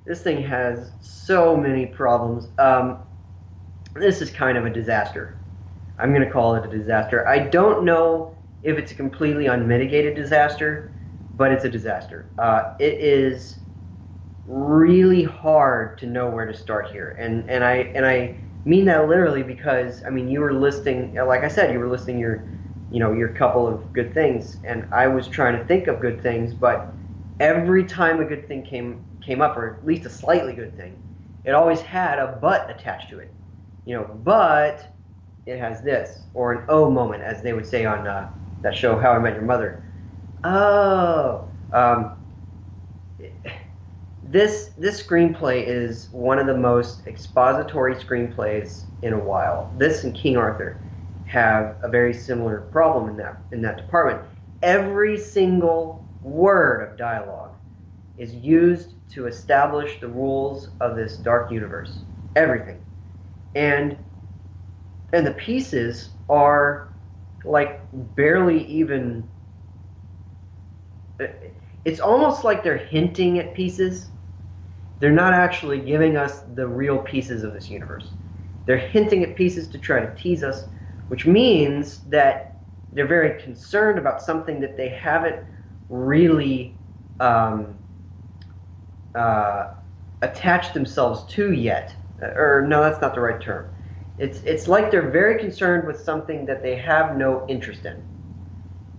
this thing has so many problems. This is kind of a disaster. I'm going to call it a disaster. I don't know if it's a completely unmitigated disaster, but it's a disaster. It is really hard to know where to start here, and I mean that literally because you were listing, like I said, your couple of good things, and I was trying to think of good things, but every time a good thing came up, or at least a slightly good thing, it always had a but attached to it. But it has this, or an oh moment, as they would say on that show, How I Met Your Mother. This screenplay is one of the most expository screenplays in a while. This and King Arthur have a very similar problem in that department. Every single word of dialogue is used to establish the rules of this dark universe. Everything. And the pieces are like barely even... It's almost like they're hinting at pieces. They're not actually giving us the real pieces of this universe. They're hinting at pieces to try to tease us, which means that they're very concerned about something that they haven't really attached themselves to yet. Or no, that's not the right term. It's like they're very concerned with something that they have no interest in.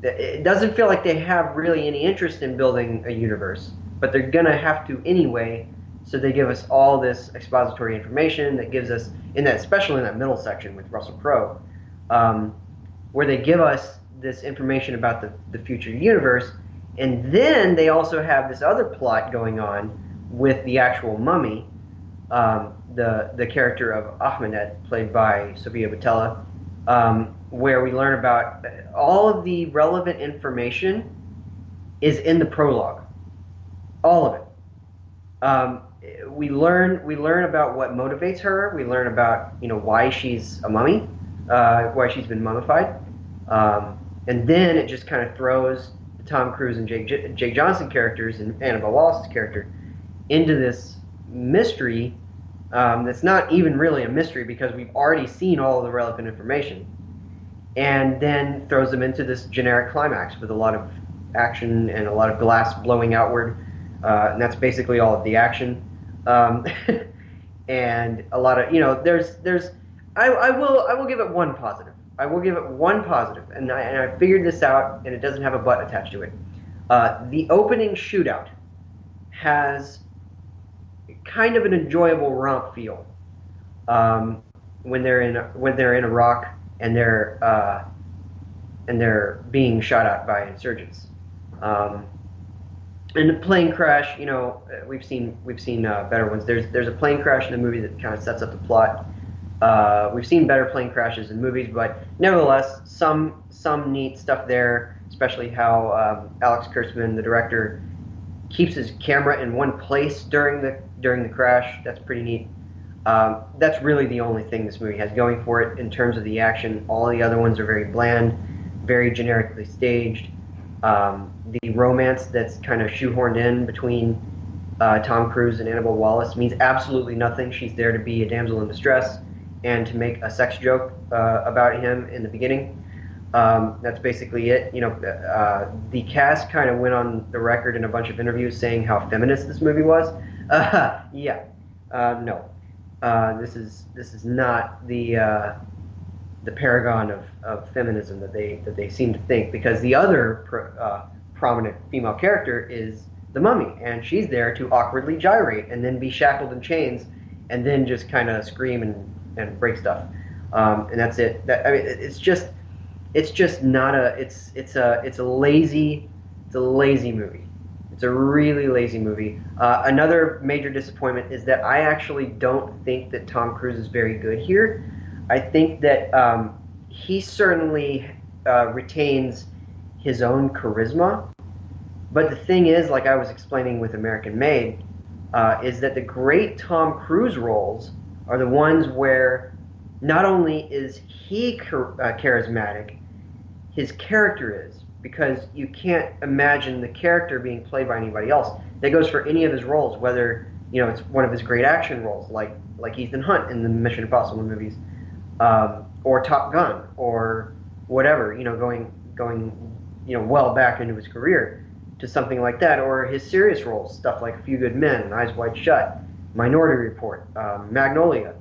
It doesn't feel like they have really any interest in building a universe, but they're going to have to anyway, so they give us all this expository information that gives us, especially in that middle section with Russell Crowe, where they give us this information about the future universe, and then they also have this other plot going on with the actual mummy, the character of Ahmedet, played by Sofia Boutella, where we learn about all of the relevant information is in the prologue. All of it. We learn about what motivates her. We learn about why she's a mummy, why she's been mummified, and then it just kind of throws the Tom Cruise and Jake Johnson characters and Annabelle Wallis's character into this mystery that's not even really a mystery because we've already seen all of the relevant information, and then throws them into this generic climax with a lot of action and a lot of glass blowing outward, and that's basically all of the action. And a lot of I will give it one positive. I will give it one positive, and I figured this out, and it doesn't have a but attached to it. The opening shootout has kind of an enjoyable romp feel when they're in Iraq and they're being shot at by insurgents. And the plane crash, we've seen better ones. There's a plane crash in the movie that kind of sets up the plot. We've seen better plane crashes in movies, but nevertheless, some neat stuff there, especially how Alex Kurtzman, the director, keeps his camera in one place during the crash. That's pretty neat. That's really the only thing this movie has going for it in terms of the action. All the other ones are very bland, very generically staged. The romance that's kind of shoehorned in between Tom Cruise and Annabelle Wallis means absolutely nothing. She's there to be a damsel in distress and to make a sex joke about him in the beginning. That's basically it. The cast kind of went on the record in a bunch of interviews saying how feminist this movie was. Yeah, no, this is not the paragon of feminism that they seem to think, because the other prominent female character is the mummy, and she's there to awkwardly gyrate and then be shackled in chains and then just kind of scream and break stuff, and that's it. It's just not it's a lazy movie. It's a really lazy movie. Another major disappointment is that I actually don't think that Tom Cruise is very good here. I think that he certainly retains his own charisma, but the thing is, like I was explaining with American Made, is that the great Tom Cruise roles are the ones where not only is he charismatic, his character is, because you can't imagine the character being played by anybody else. That goes for any of his roles, whether it's one of his great action roles, like Ethan Hunt in the Mission Impossible movies, or Top Gun, or whatever. Going well back into his career to something like that, or his serious roles, stuff like A Few Good Men, Eyes Wide Shut, Minority Report, Magnolia.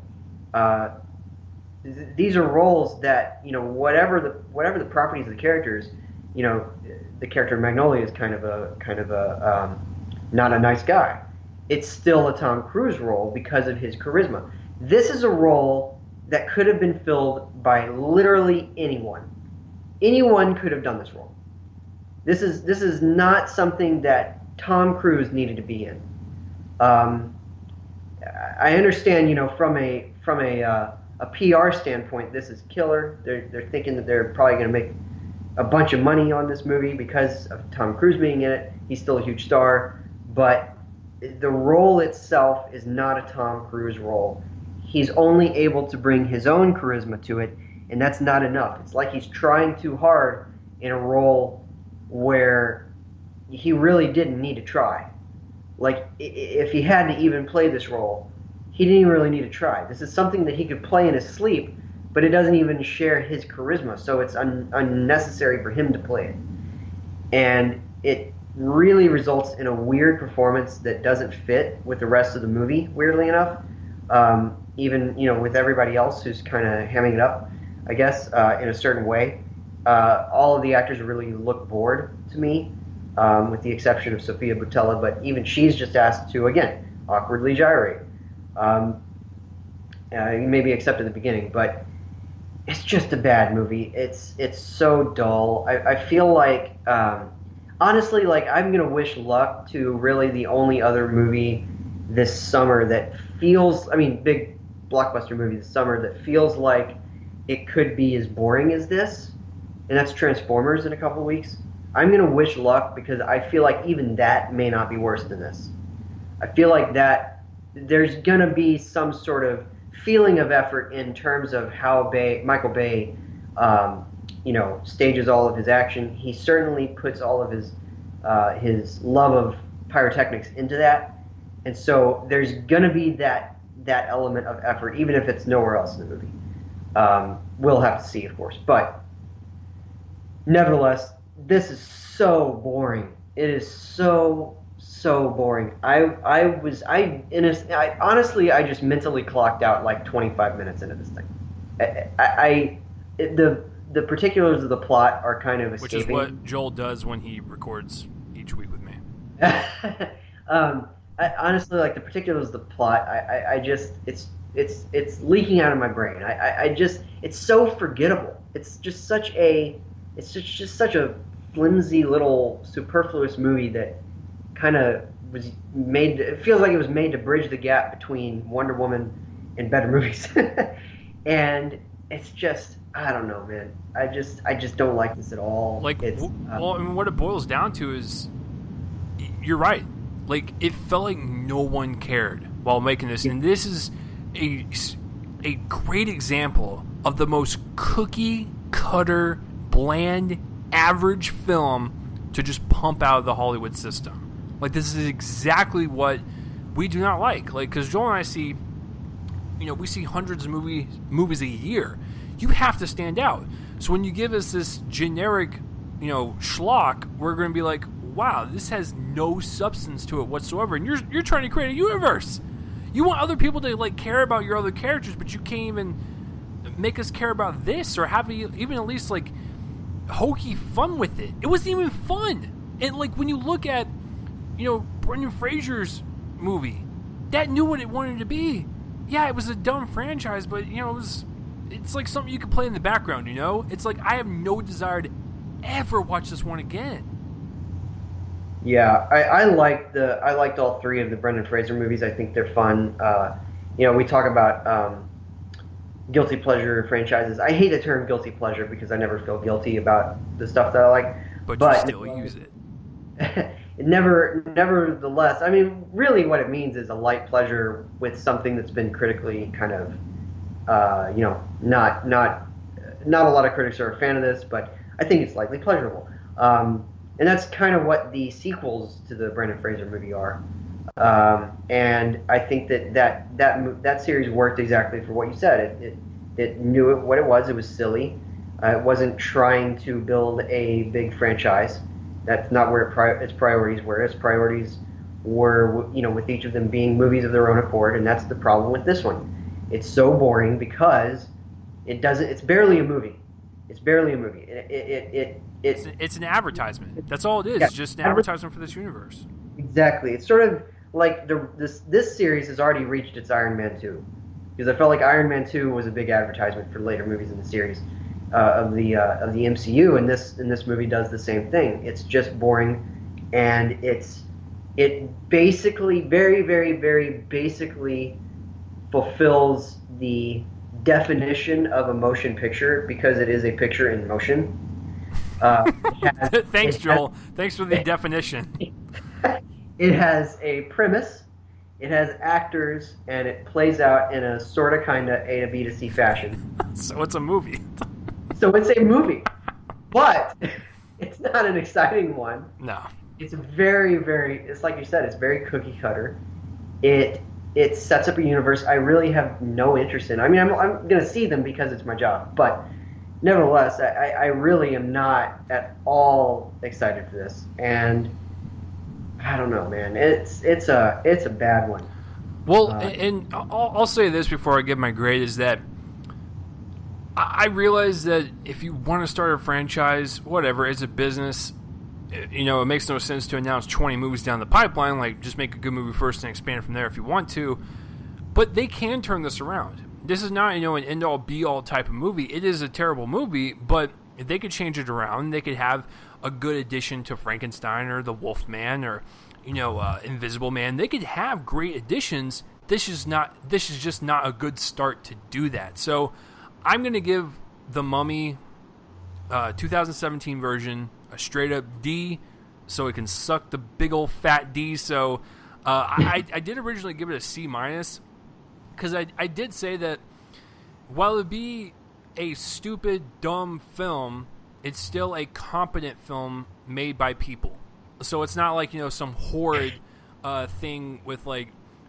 These are roles that whatever the properties of the characters, the character in Magnolia is kind of a not a nice guy. It's still a Tom Cruise role because of his charisma. This is a role that could have been filled by literally anyone. Anyone could have done this role. This is not something that Tom Cruise needed to be in. I understand, from a PR standpoint, this is killer. They're thinking that they're probably going to make a bunch of money on this movie because of Tom Cruise being in it. He's still a huge star, but the role itself is not a Tom Cruise role. He's only able to bring his own charisma to it, and that's not enough. It's like he's trying too hard in a role where he really didn't need to try. Like, if he had to even play this role, he didn't even really need to try. This is something that he could play in his sleep, but it doesn't even share his charisma, so it's unnecessary for him to play it. And it really results in a weird performance that doesn't fit with the rest of the movie, weirdly enough. Even, with everybody else who's kind of hamming it up, I guess, in a certain way. All of the actors really look bored to me, with the exception of Sofia Boutella, but even she's just asked to, again, awkwardly gyrate. Maybe except at the beginning, but it's just a bad movie. It's so dull. I feel like, honestly, like, I'm going to wish luck to really the only other movie this summer that feels, big blockbuster movie this summer that feels like it could be as boring as this, and that's Transformers in a couple weeks. I'm going to wish luck because I feel like even that may not be worse than this. I feel like that there's going to be some sort of feeling of effort in terms of how Michael Bay, stages all of his action. He certainly puts all of his love of pyrotechnics into that, and so there's going to be that element of effort, even if it's nowhere else in the movie. We'll have to see, of course, but nevertheless, this is so boring. It is so boring. I honestly just mentally clocked out like 25 minutes into this thing. The particulars of the plot are kind of escaping. Which is what Joel does when he records each week with me. Honestly, like, the particulars of the plot, it's leaking out of my brain. It's so forgettable. It's just such a flimsy little superfluous movie that kind of was made. It feels like it was made to bridge the gap between Wonder Woman and better movies, and it's just, I don't know, man. I just don't like this at all. Like, what it boils down to is, you're right. Like, it felt like no one cared while making this, and this is a great example of the most cookie cutter, bland, average film to just pump out of the Hollywood system. Like, this is exactly what we do not like. Like, because Joel and I see, we see hundreds of movies a year. You have to stand out. So when you give us this generic, schlock, we're going to be like, wow, this has no substance to it whatsoever. And you're trying to create a universe. You want other people to like care about your other characters, but you can't even make us care about this or have even at least like hokey fun with it. It wasn't even fun. And like when you look at, Brendan Fraser's movie, that knew what it wanted to be. Yeah, it was a dumb franchise, but it's like something you could play in the background. It's like I have no desire to ever watch this one again. Yeah, I liked all three of the Brendan Fraser movies. I think they're fun. We talk about guilty pleasure franchises. I hate the term guilty pleasure because I never feel guilty about the stuff that I like. But you still use it. Nevertheless, I mean, really what it means is a light pleasure with something that's been critically kind of, not a lot of critics are a fan of this, but I think it's slightly pleasurable. And that's kind of what the sequels to the Brendan Fraser movie are. And I think that series worked exactly for what you said. It knew what it was. It was silly. It wasn't trying to build a big franchise. That's not where its priorities were. Its priorities were, with each of them being movies of their own accord, and that's the problem with this one. It's so boring because it's barely a movie. It's barely a movie. It's an advertisement. That's all it is. Yeah, just an advertisement for this universe. Exactly. It's sort of like this series has already reached its Iron Man 2. Because I felt like Iron Man 2 was a big advertisement for later movies in the series of the MCU, and this movie does the same thing. It's just boring, and it basically very, very, very basically fulfills the definition of a motion picture because it is a picture in motion. Thanks, Joel. Thanks for the definition. It has a premise, it has actors, and it plays out in a sort of kind of A to B to C fashion. So it's a movie. So it's a movie, but it's not an exciting one. No. It's very, very. It's like you said. It's very cookie cutter. It sets up a universe I really have no interest in. I mean, I'm going to see them because it's my job, but nevertheless, I really am not at all excited for this. And I don't know, man. It's a bad one. Well, and I'll say this before I give my grade is that I realize that if you want to start a franchise, whatever, it's a business. It makes no sense to announce 20 movies down the pipeline. Like, just make a good movie first and expand from there if you want to. But they can turn this around. This is not, an end-all, be-all type of movie. It is a terrible movie, but they could change it around. They could have a good addition to Frankenstein or the Wolfman or, Invisible Man. They could have great additions. This is just not a good start to do that. So I'm going to give The Mummy 2017 version a straight-up D, so it can suck the big old fat D. So I did originally give it a C-, because I did say that while it be a stupid, dumb film, it's still a competent film made by people. So it's not like, some horrid thing with, like,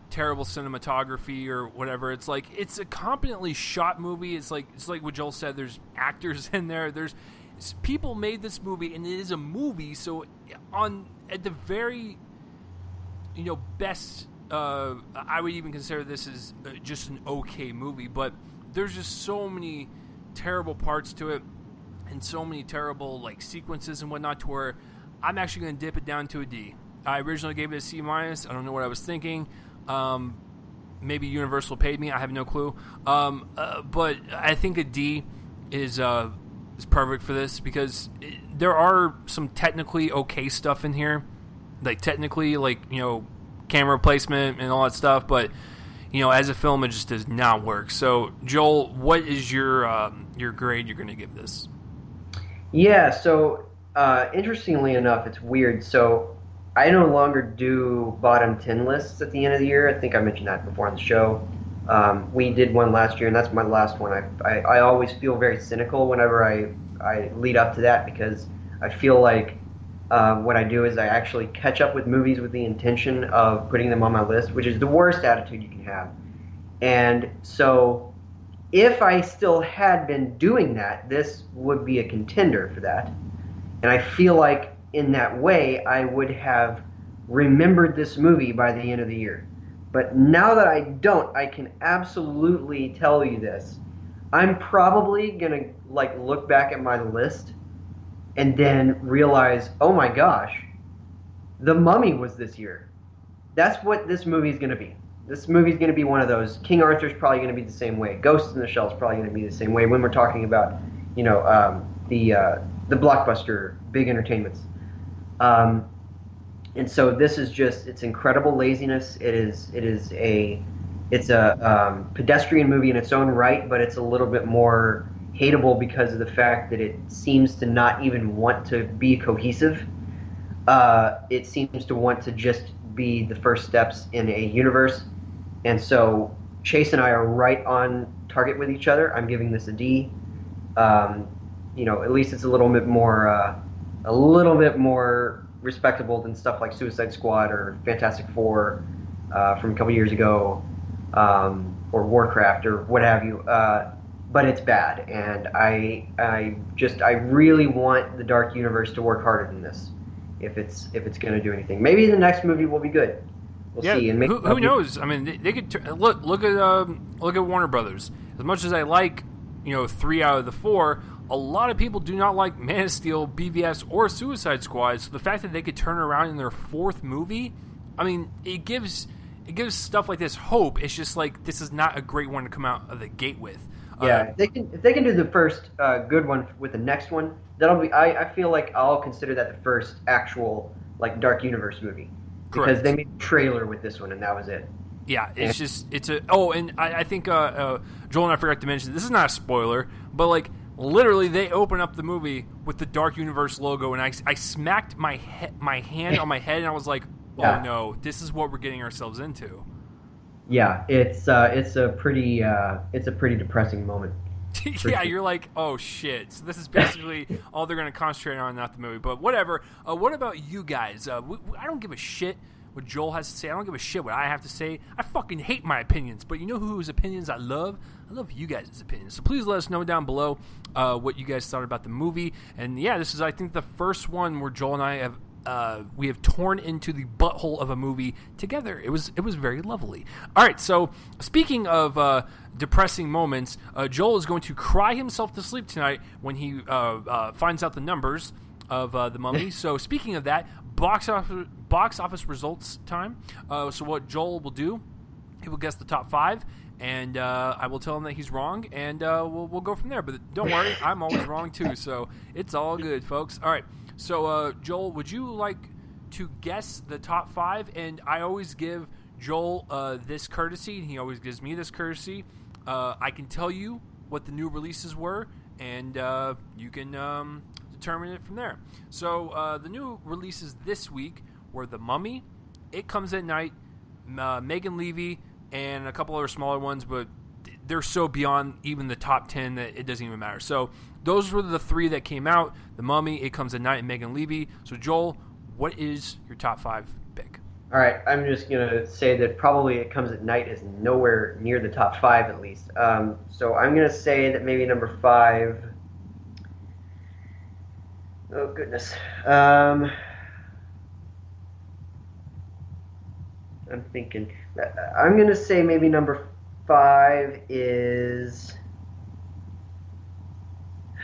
terrible cinematography or whatever. It's like, it's a competently shot movie. It's like what Joel said, there's actors in there. People made this movie, and it is a movie, so at the very, best, I would even consider this as just an okay movie, but there's just so many terrible parts to it, and so many terrible, like, sequences and whatnot, to where I'm actually going to dip it down to a D. I originally gave it a C-. I don't know what I was thinking. Maybe Universal paid me. I have no clue. But I think a D is perfect for this because there are some technically okay stuff in here, like technically, like camera placement and all that stuff. But as a film, it just does not work. So, Joel, what is your grade you're going to give this? Yeah. So, interestingly enough, it's weird. So, I no longer do bottom 10 lists at the end of the year. I think I mentioned that before on the show. We did one last year, and that's my last one. I always feel very cynical whenever I lead up to that because I feel like what I do is I actually catch up with movies with the intention of putting them on my list, which is the worst attitude you can have. And so if I still had been doing that, this would be a contender for that. And I feel like in that way, I would have remembered this movie by the end of the year. But now that I don't, I can absolutely tell you this. I'm probably gonna like look back at my list and then realize, oh my gosh, The Mummy was this year. That's what this movie is gonna be. This movie is going to be one of those. King Arthur's probably going to be the same way. Ghost in the Shell is probably going to be the same way when we're talking about, the blockbuster big entertainments. And so this is just, it's incredible laziness. It's a pedestrian movie in its own right, but it's a little bit more hateable because of the fact that it seems to not even want to be cohesive. It seems to want to just be the first steps in a universe. And so Chase and I are right on target with each other. I'm giving this a D. At least it's a little bit more respectable than stuff like Suicide Squad or Fantastic Four from a couple years ago, or Warcraft or what have you. But it's bad, and I really want the Dark Universe to work harder than this. If it's going to do anything, maybe the next movie will be good. We'll see. And who knows? I mean, they could look at Warner Brothers. As much as I like, 3 out of the 4, a lot of people do not like Man of Steel, BVS, or Suicide Squad. So the fact that they could turn around in their 4th movie, I mean, it gives stuff like this hope. It's just like this is not a great one to come out of the gate with. Yeah, if they can do the first good one with the next one, that'll be. I feel like I'll consider that the first actual like Dark Universe movie. Because they made a trailer with this one, and that was it. Yeah, and I think Joel and I forgot to mention, this is not a spoiler, but like literally they open up the movie with the Dark Universe logo, and I smacked my hand on my head, and I was like, oh no, this is what we're getting ourselves into. Yeah, it's a pretty depressing moment. Yeah, you're like, oh shit. So this is basically all they're going to concentrate on, not the movie. But whatever. What about you guys? I don't give a shit what Joel has to say. I don't give a shit what I have to say. I fucking hate my opinions. But you know whose opinions I love? I love you guys' opinions. So please let us know down below what you guys thought about the movie. And yeah, this is, I think, the first one where Joel and I have we have torn into the butthole of a movie together. It was very lovely. All right, so speaking of depressing moments, Joel is going to cry himself to sleep tonight when he finds out the numbers of The Mummy. So speaking of that, box office results time. So what Joel will do, he will guess the top 5, and I will tell him that he's wrong, and we'll go from there. But don't worry, I'm always wrong too, so it's all good, folks. All right. So, Joel, would you like to guess the top 5? And I always give Joel this courtesy, and he always gives me this courtesy. I can tell you what the new releases were, and you can determine it from there. So, the new releases this week were The Mummy, It Comes at Night, Megan Levy, and a couple other smaller ones, but they're so beyond even the top 10 that it doesn't even matter. So those were the 3 that came out: The Mummy, It Comes at Night, and Megan Levy. So Joel, what is your top 5 pick? All right, I'm just going to say that probably It Comes at Night is nowhere near the top 5 at least. So I'm going to say that maybe number 5... Oh, goodness. I'm thinking... I'm going to say maybe number 5 is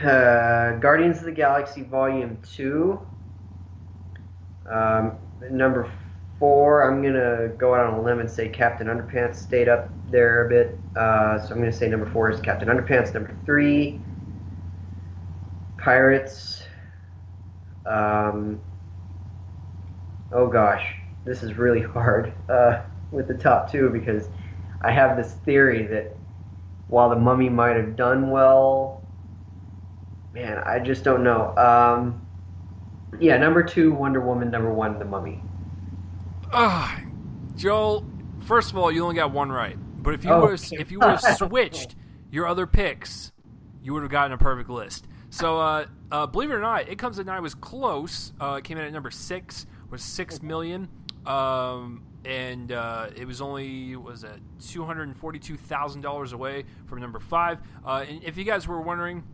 Guardians of the Galaxy Volume 2. Number 4, I'm going to go out on a limb and say Captain Underpants stayed up there a bit. So I'm going to say number 4 is Captain Underpants. Number 3, Pirates. Oh gosh, this is really hard with the top 2 because I have this theory that while The Mummy might have done well, man, I just don't know. Yeah, number 2, Wonder Woman. Number 1, The Mummy. Joel, first of all, you only got one right. But if you would have switched your other picks, you would have gotten a perfect list. So, believe it or not, It Comes at Night was close. It came in at number 6, was $6 million. and it was only $242,000 away from number 5. And if you guys were wondering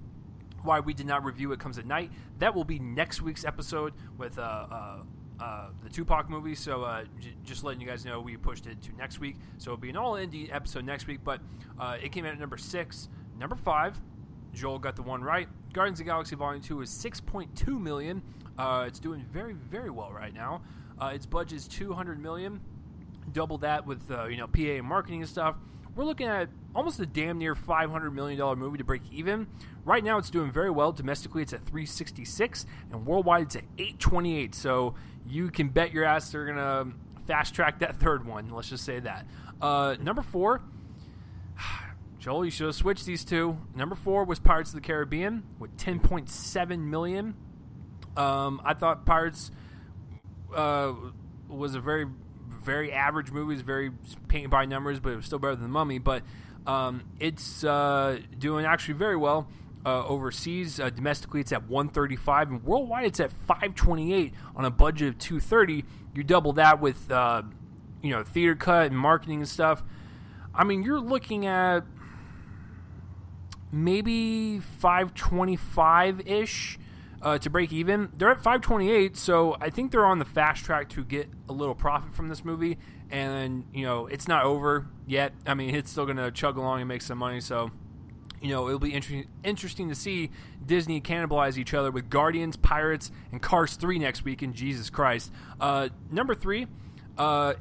why we did not review It Comes at Night, that will be next week's episode with the Tupac movie. So just letting you guys know, we pushed it to next week. So it'll be an all indie episode next week. But it came out at number 6. Number 5, Joel got the one right. Guardians of the Galaxy Volume 2 is $6.2 million. It's doing very, very well right now. Its budget is $200 million. Double that with PA and marketing and stuff. We're looking at almost a damn near $500 million movie to break even. Right now, it's doing very well. Domestically, it's at $366, and worldwide, it's at $828. So you can bet your ass they're gonna fast track that third one. Let's just say that. Number 4, Joel, you should have switched these two. Number 4 was Pirates of the Caribbean with $10.7 million. I thought Pirates was a very, very average movie. It's very painted by numbers, but it was still better than The Mummy. But it's doing actually very well overseas. Domestically, it's at $135, and worldwide, it's at $528 on a budget of $230. You double that with theater cut and marketing and stuff. I mean, you're looking at maybe $525-ish. To break even. They're at $528, so I think they're on the fast track to get a little profit from this movie. And it's not over yet. I mean, it's still going to chug along and make some money. So, it'll be interesting to see Disney cannibalize each other with Guardians, Pirates, and Cars 3 next week. And Jesus Christ. Number 3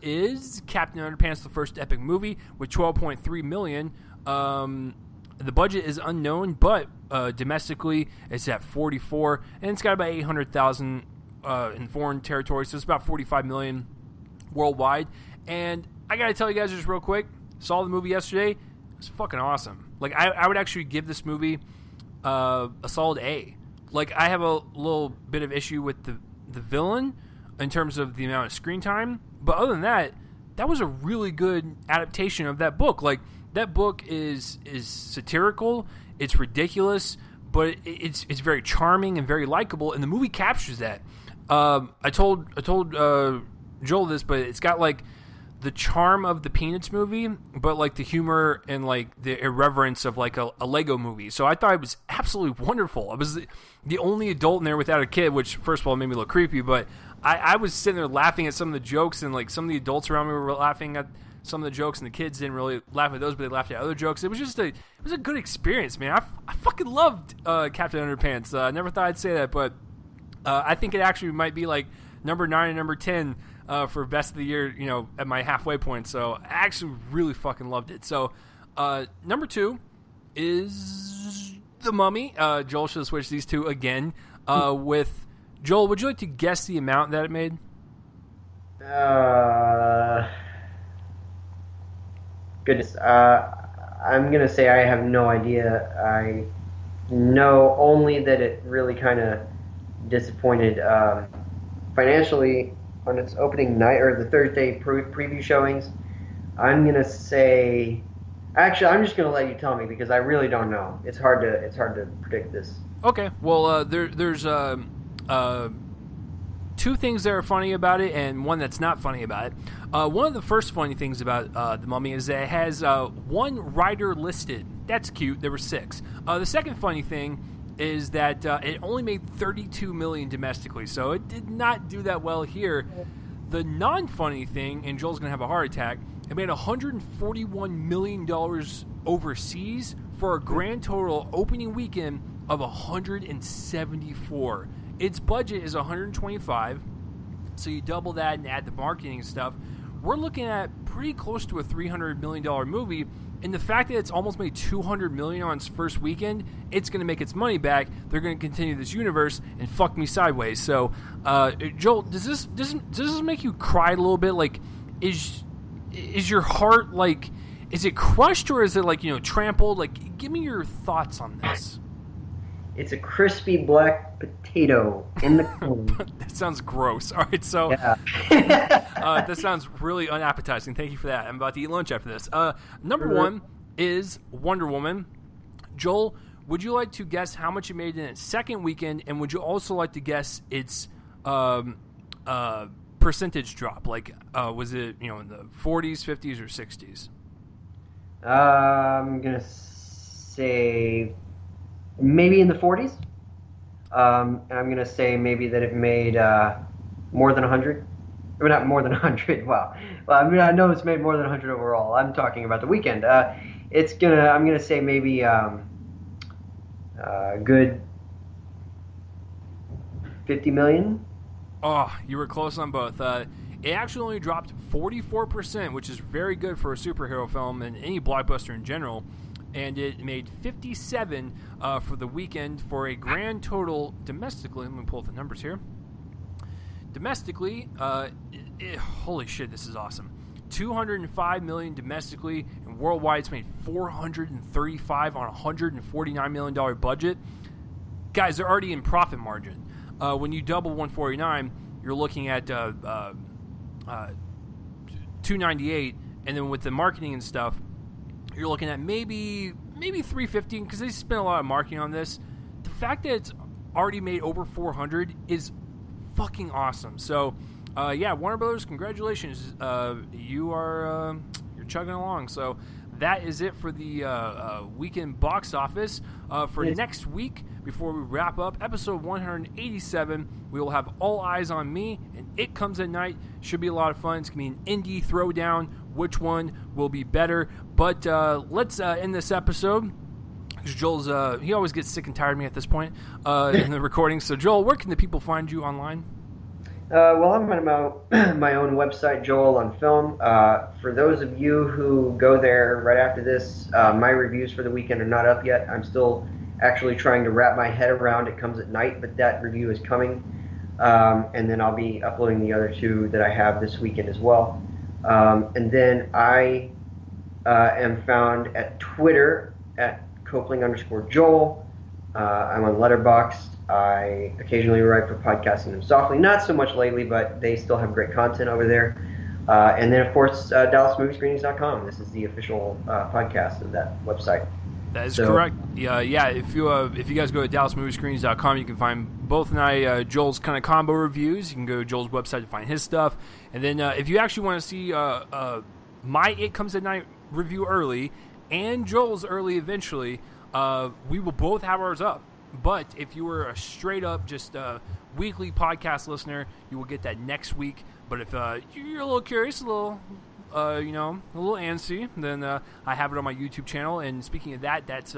is Captain Underpants: The First Epic Movie with $12.3 million. The budget is unknown, but domestically it's at $44, and it's got about $800,000 in foreign territory, so it's about $45 million worldwide. And I gotta tell you guys just real quick, saw the movie yesterday. It was fucking awesome. Like I would actually give this movie a solid A. Like I have a little bit of issue with the villain in terms of the amount of screen time, but other than that, that was a really good adaptation of that book. Like that book is satirical, it's ridiculous, but it's very charming and very likable, and the movie captures that. I told Joel this, but it's got like the charm of the Peanuts movie, but like the humor and like the irreverence of like a Lego movie. So I thought it was absolutely wonderful. I was the only adult in there without a kid, which first of all made me look creepy, but I was sitting there laughing at some of the jokes, and like some of the adults around me were laughing at some of the jokes, and the kids didn't really laugh at those, but they laughed at other jokes. It was just a good experience, man. I fucking loved Captain Underpants. I never thought I'd say that, but I think it actually might be like number 9 and number 10 for best of the year, at my halfway point. So I actually really fucking loved it. So number 2 is The Mummy. Joel should have switched these two again. With Joel, would you like to guess the amount that it made? Goodness, I'm going to say I have no idea. I know only that it really kind of disappointed financially on its opening night, or the Thursday preview showings. I'm going to say... Actually, I'm just going to let you tell me, because I really don't know. It's hard to predict this. Okay, well, there's two things that are funny about it and one that's not funny about it. One of the first funny things about The Mummy is that it has one writer listed. That's cute. There were 6. The second funny thing is that it only made $32 million domestically, so it did not do that well here. The non-funny thing, and Joel's going to have a heart attack, it made $141 million overseas for a grand total opening weekend of $174. Its budget is $125, so you double that and add the marketing and stuff. We're looking at pretty close to a $300 million movie, and the fact that it's almost made $200 million on its first weekend, it's going to make its money back. They're going to continue this universe and fuck me sideways. So, Joel, does this make you cry a little bit? Like, is your heart, like, is it crushed, or is it, like, trampled? Like, give me your thoughts on this. It's a crispy black potato in the cone. That sounds gross. All right, so yeah. That sounds really unappetizing. Thank you for that. I'm about to eat lunch after this. Number 1 is Wonder Woman. Joel, would you like to guess how much it made in its second weekend, and would you also like to guess its percentage drop? Like, was it in the 40s, 50s, or 60s? I'm gonna say maybe in the 40s. And I'm gonna say maybe that it made more than 100. I mean, not more than 100. Wow. Well, I mean, I know it's made more than 100 overall. I'm talking about the weekend. I'm gonna say maybe good 50 million. Oh, you were close on both. It actually only dropped 44%, which is very good for a superhero film and any blockbuster in general. And it made 57 for the weekend for a grand total domestically. Let me pull up the numbers here. Domestically, holy shit, this is awesome. 205 million domestically, and worldwide it's made 435 on a $149 million budget. Guys, they're already in profit margin. When you double 149, you're looking at 298, and then with the marketing and stuff, you're looking at maybe 350 because they spent a lot of marketing on this. The fact that it's already made over 400 is fucking awesome. So, Warner Brothers, congratulations. You're chugging along. So that is it for the weekend box office. For next week, before we wrap up episode 187, we will have All Eyes on Me, and It Comes at Night. Should be a lot of fun. It's going to be an indie throwdown. Which one will be better? But let's end this episode. Joel's he always gets sick and tired of me at this point in the recording. So Joel, where can the people find you online? Well, I'm on my own website, Joel on Film. For those of you who go there right after this, my reviews for the weekend are not up yet. I'm still actually trying to wrap my head around It Comes at Night, but that review is coming. And then I'll be uploading the other two that I have this weekend as well. And then I am found at Twitter at Copling_Joel. I'm on Letterboxd. I occasionally write for Podcasting Them Softly. Not so much lately, but they still have great content over there. And then, of course, DallasMovieScreenings.com. This is the official podcast of that website. That is correct. Yeah. If you guys go to DallasMovieScreenings.com, you can find both and I Joel's kind of combo reviews. You can go to Joel's website to find his stuff. And then if you actually want to see my It Comes at Night review early and Joel's early eventually, we will both have ours up. But if you were a straight up just weekly podcast listener, you will get that next week. But if you're a little curious, a little antsy, then I have it on my YouTube channel. And speaking of that, that's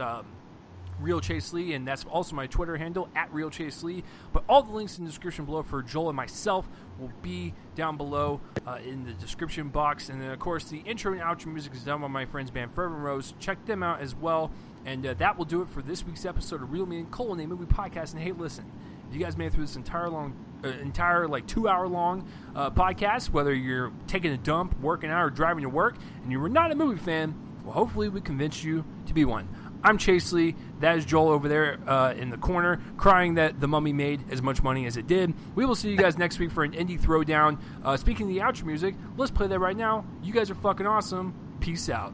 Real Chase Lee, and that's also my Twitter handle at Real Chase Lee. But all the links in the description below for Joel and myself will be down below in the description box. And then, of course, the intro and outro music is done by my friends band Fervent Roze. Check them out as well. And that will do it for this week's episode of Real Me and Cole, a movie podcast. And hey, listen, if you guys made it through this entire 2-hour long podcast, whether you're taking a dump, working out, or driving to work, and you were not a movie fan, well, hopefully we convinced you to be one. I'm Chase Lee. That is Joel over there in the corner, crying that The Mummy made as much money as it did. We will see you guys next week for an indie throwdown. Speaking of the outro music, let's play that right now. You guys are fucking awesome. Peace out.